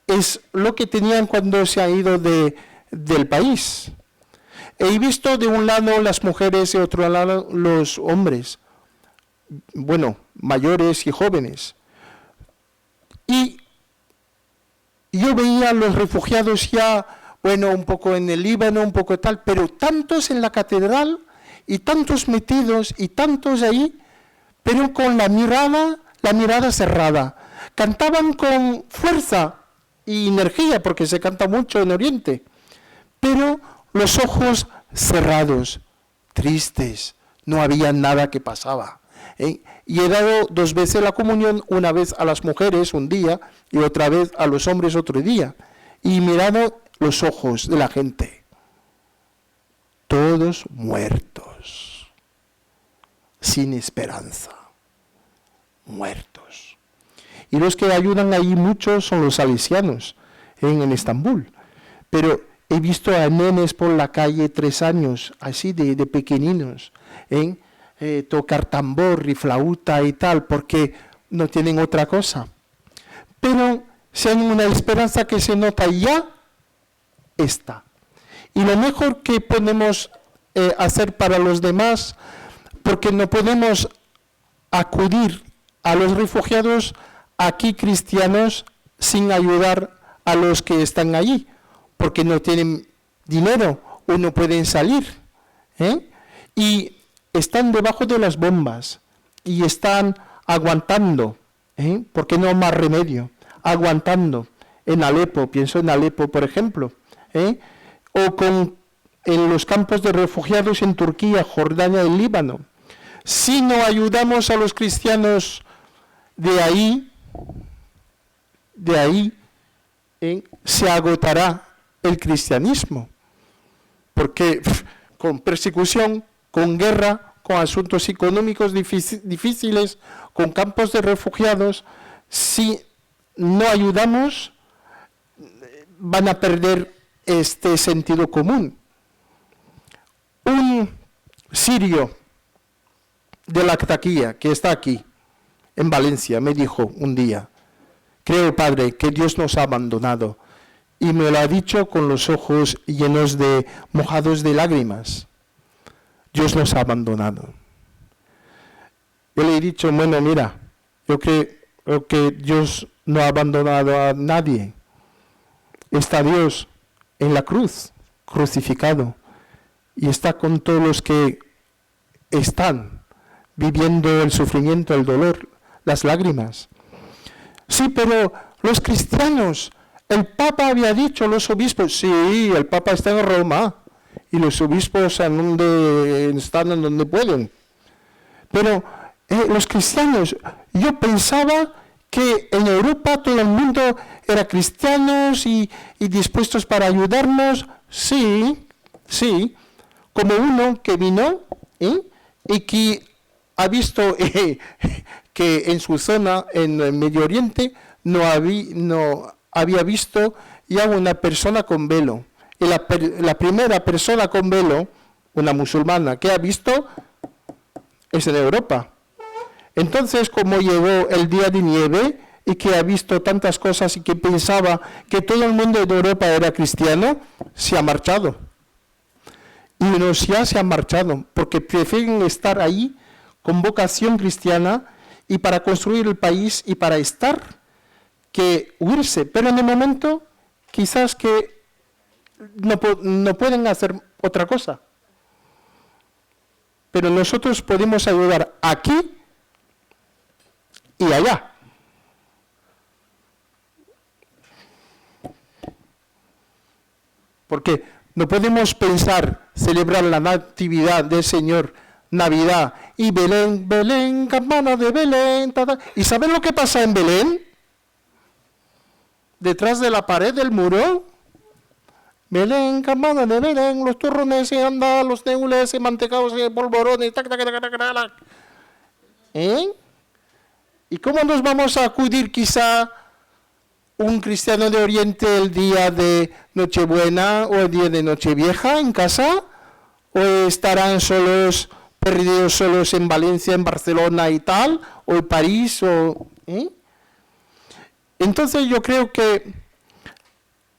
es lo que tenían cuando se han ido del país. He visto de un lado las mujeres y de otro lado los hombres, bueno, mayores y jóvenes. Y yo veía a los refugiados ya, bueno, un poco en el Líbano, un poco tal, pero tantos en la catedral y tantos metidos y tantos ahí, pero con la mirada cerrada. Cantaban con fuerza y energía, porque se canta mucho en Oriente, pero los ojos cerrados, tristes, no había nada que pasaba. Y he dado 2 veces la comunión, una vez a las mujeres un día y otra vez a los hombres otro día. Y mirado los ojos de la gente, todos muertos, sin esperanza, muertos. Y los que ayudan ahí mucho son los salesianos en Estambul. Pero he visto a nenes por la calle 3 años, así de pequeñinos, tocar tambor y flauta y tal, porque no tienen otra cosa. Pero si hay una esperanza que se nota ya, está. Y lo mejor que podemos hacer para los demás, porque no podemos acudir a los refugiados aquí cristianos sin ayudar a los que están allí, porque no tienen dinero o no pueden salir. Y están debajo de las bombas y están aguantando, porque no hay más remedio, aguantando. En Alepo, pienso en Alepo, por ejemplo, o en los campos de refugiados en Turquía, Jordania y Líbano. Si no ayudamos a los cristianos de ahí, se agotará el cristianismo, porque con persecución, con guerra, con asuntos económicos difíciles, con campos de refugiados, si no ayudamos, van a perder este sentido común. Un sirio de Latakia, que está aquí, en Valencia, me dijo un día: creo, Padre, que Dios nos ha abandonado. Y me lo ha dicho con los ojos llenos mojados de lágrimas. Dios nos ha abandonado. Yo le he dicho, bueno, mira, yo creo que Dios no ha abandonado a nadie. Está Dios en la cruz, crucificado, y está con todos los que están viviendo el sufrimiento, el dolor, las lágrimas. Sí, pero los cristianos, el Papa había dicho, los obispos, sí, el Papa está en Roma, y los obispos están en donde pueden. Pero los cristianos, yo pensaba que en Europa todo el mundo era cristianos y dispuestos para ayudarnos. Sí, como uno que vino y que ha visto que en su zona, en el Medio Oriente, no había visto ya una persona con velo. Y la primera persona con velo, una musulmana, que ha visto es en Europa. Entonces, como llegó el día de nieve y que ha visto tantas cosas y que pensaba que todo el mundo de Europa era cristiano, se ha marchado. Y unos ya se han marchado, porque prefieren estar ahí con vocación cristiana y para construir el país y para estar, que huirse. Pero en el momento, quizás que no pueden hacer otra cosa. Pero nosotros podemos ayudar aquí y allá. Porque no podemos pensar celebrar la Natividad del Señor, Navidad, y Belén, Belén, campana de Belén, ¿y saben lo que pasa en Belén? Detrás de la pared del muro, Belén, campana de Belén, los turrones se andan, los neules y mantecados y polvorones, ¿Y cómo nos vamos a acudir quizá un cristiano de Oriente el día de Nochebuena o el día de Nochevieja en casa? ¿O estarán solos perdidos solos en Valencia, en Barcelona y tal, o en París, Entonces yo creo que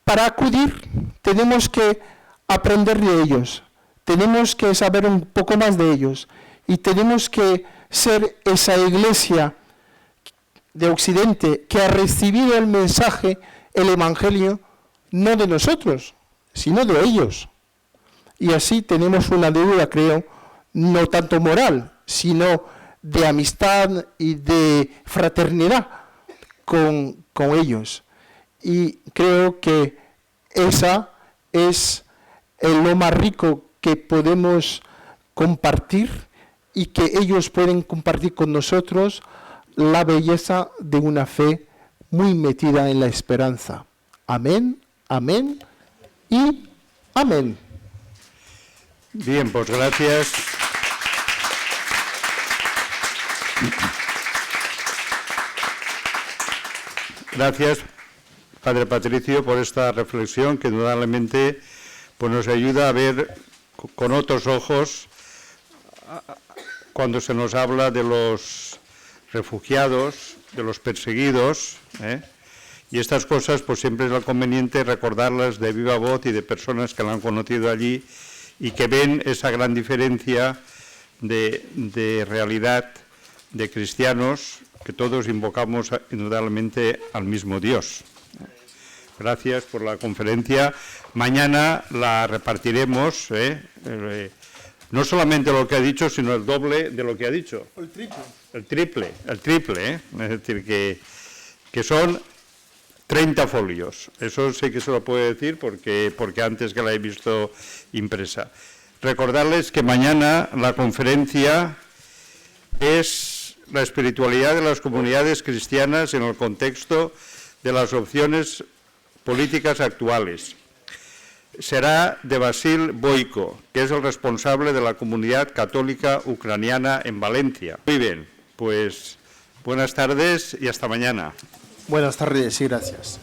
para acudir tenemos que aprender de ellos, tenemos que saber un poco más de ellos y tenemos que ser esa iglesia de Occidente que ha recibido el mensaje, el Evangelio, no de nosotros, sino de ellos. Y así tenemos una deuda, creo, no tanto moral, sino de amistad y de fraternidad con ellos. Y creo que esa es lo más rico que podemos compartir y que ellos pueden compartir con nosotros, la belleza de una fe muy metida en la esperanza. Amén, amén y amén. Bien, pues gracias. Gracias, Padre Patricio, por esta reflexión que indudablemente pues, nos ayuda a ver con otros ojos cuando se nos habla de los refugiados, de los perseguidos, y estas cosas pues siempre es lo conveniente recordarlas de viva voz y de personas que la han conocido allí y que ven esa gran diferencia de realidad de cristianos que todos invocamos indudablemente al mismo Dios. Gracias por la conferencia. Mañana la repartiremos, no solamente lo que ha dicho, sino el doble de lo que ha dicho. El triple. El triple, es decir, que son 30 folios. Eso sí que se lo puedo decir porque antes que la he visto impresa. Recordarles que mañana la conferencia es la espiritualidad de las comunidades cristianas en el contexto de las opciones políticas actuales. Será de Basil Boyko, que es el responsable de la comunidad católica ucraniana en Valencia. Muy bien, pues buenas tardes y hasta mañana. Buenas tardes y gracias.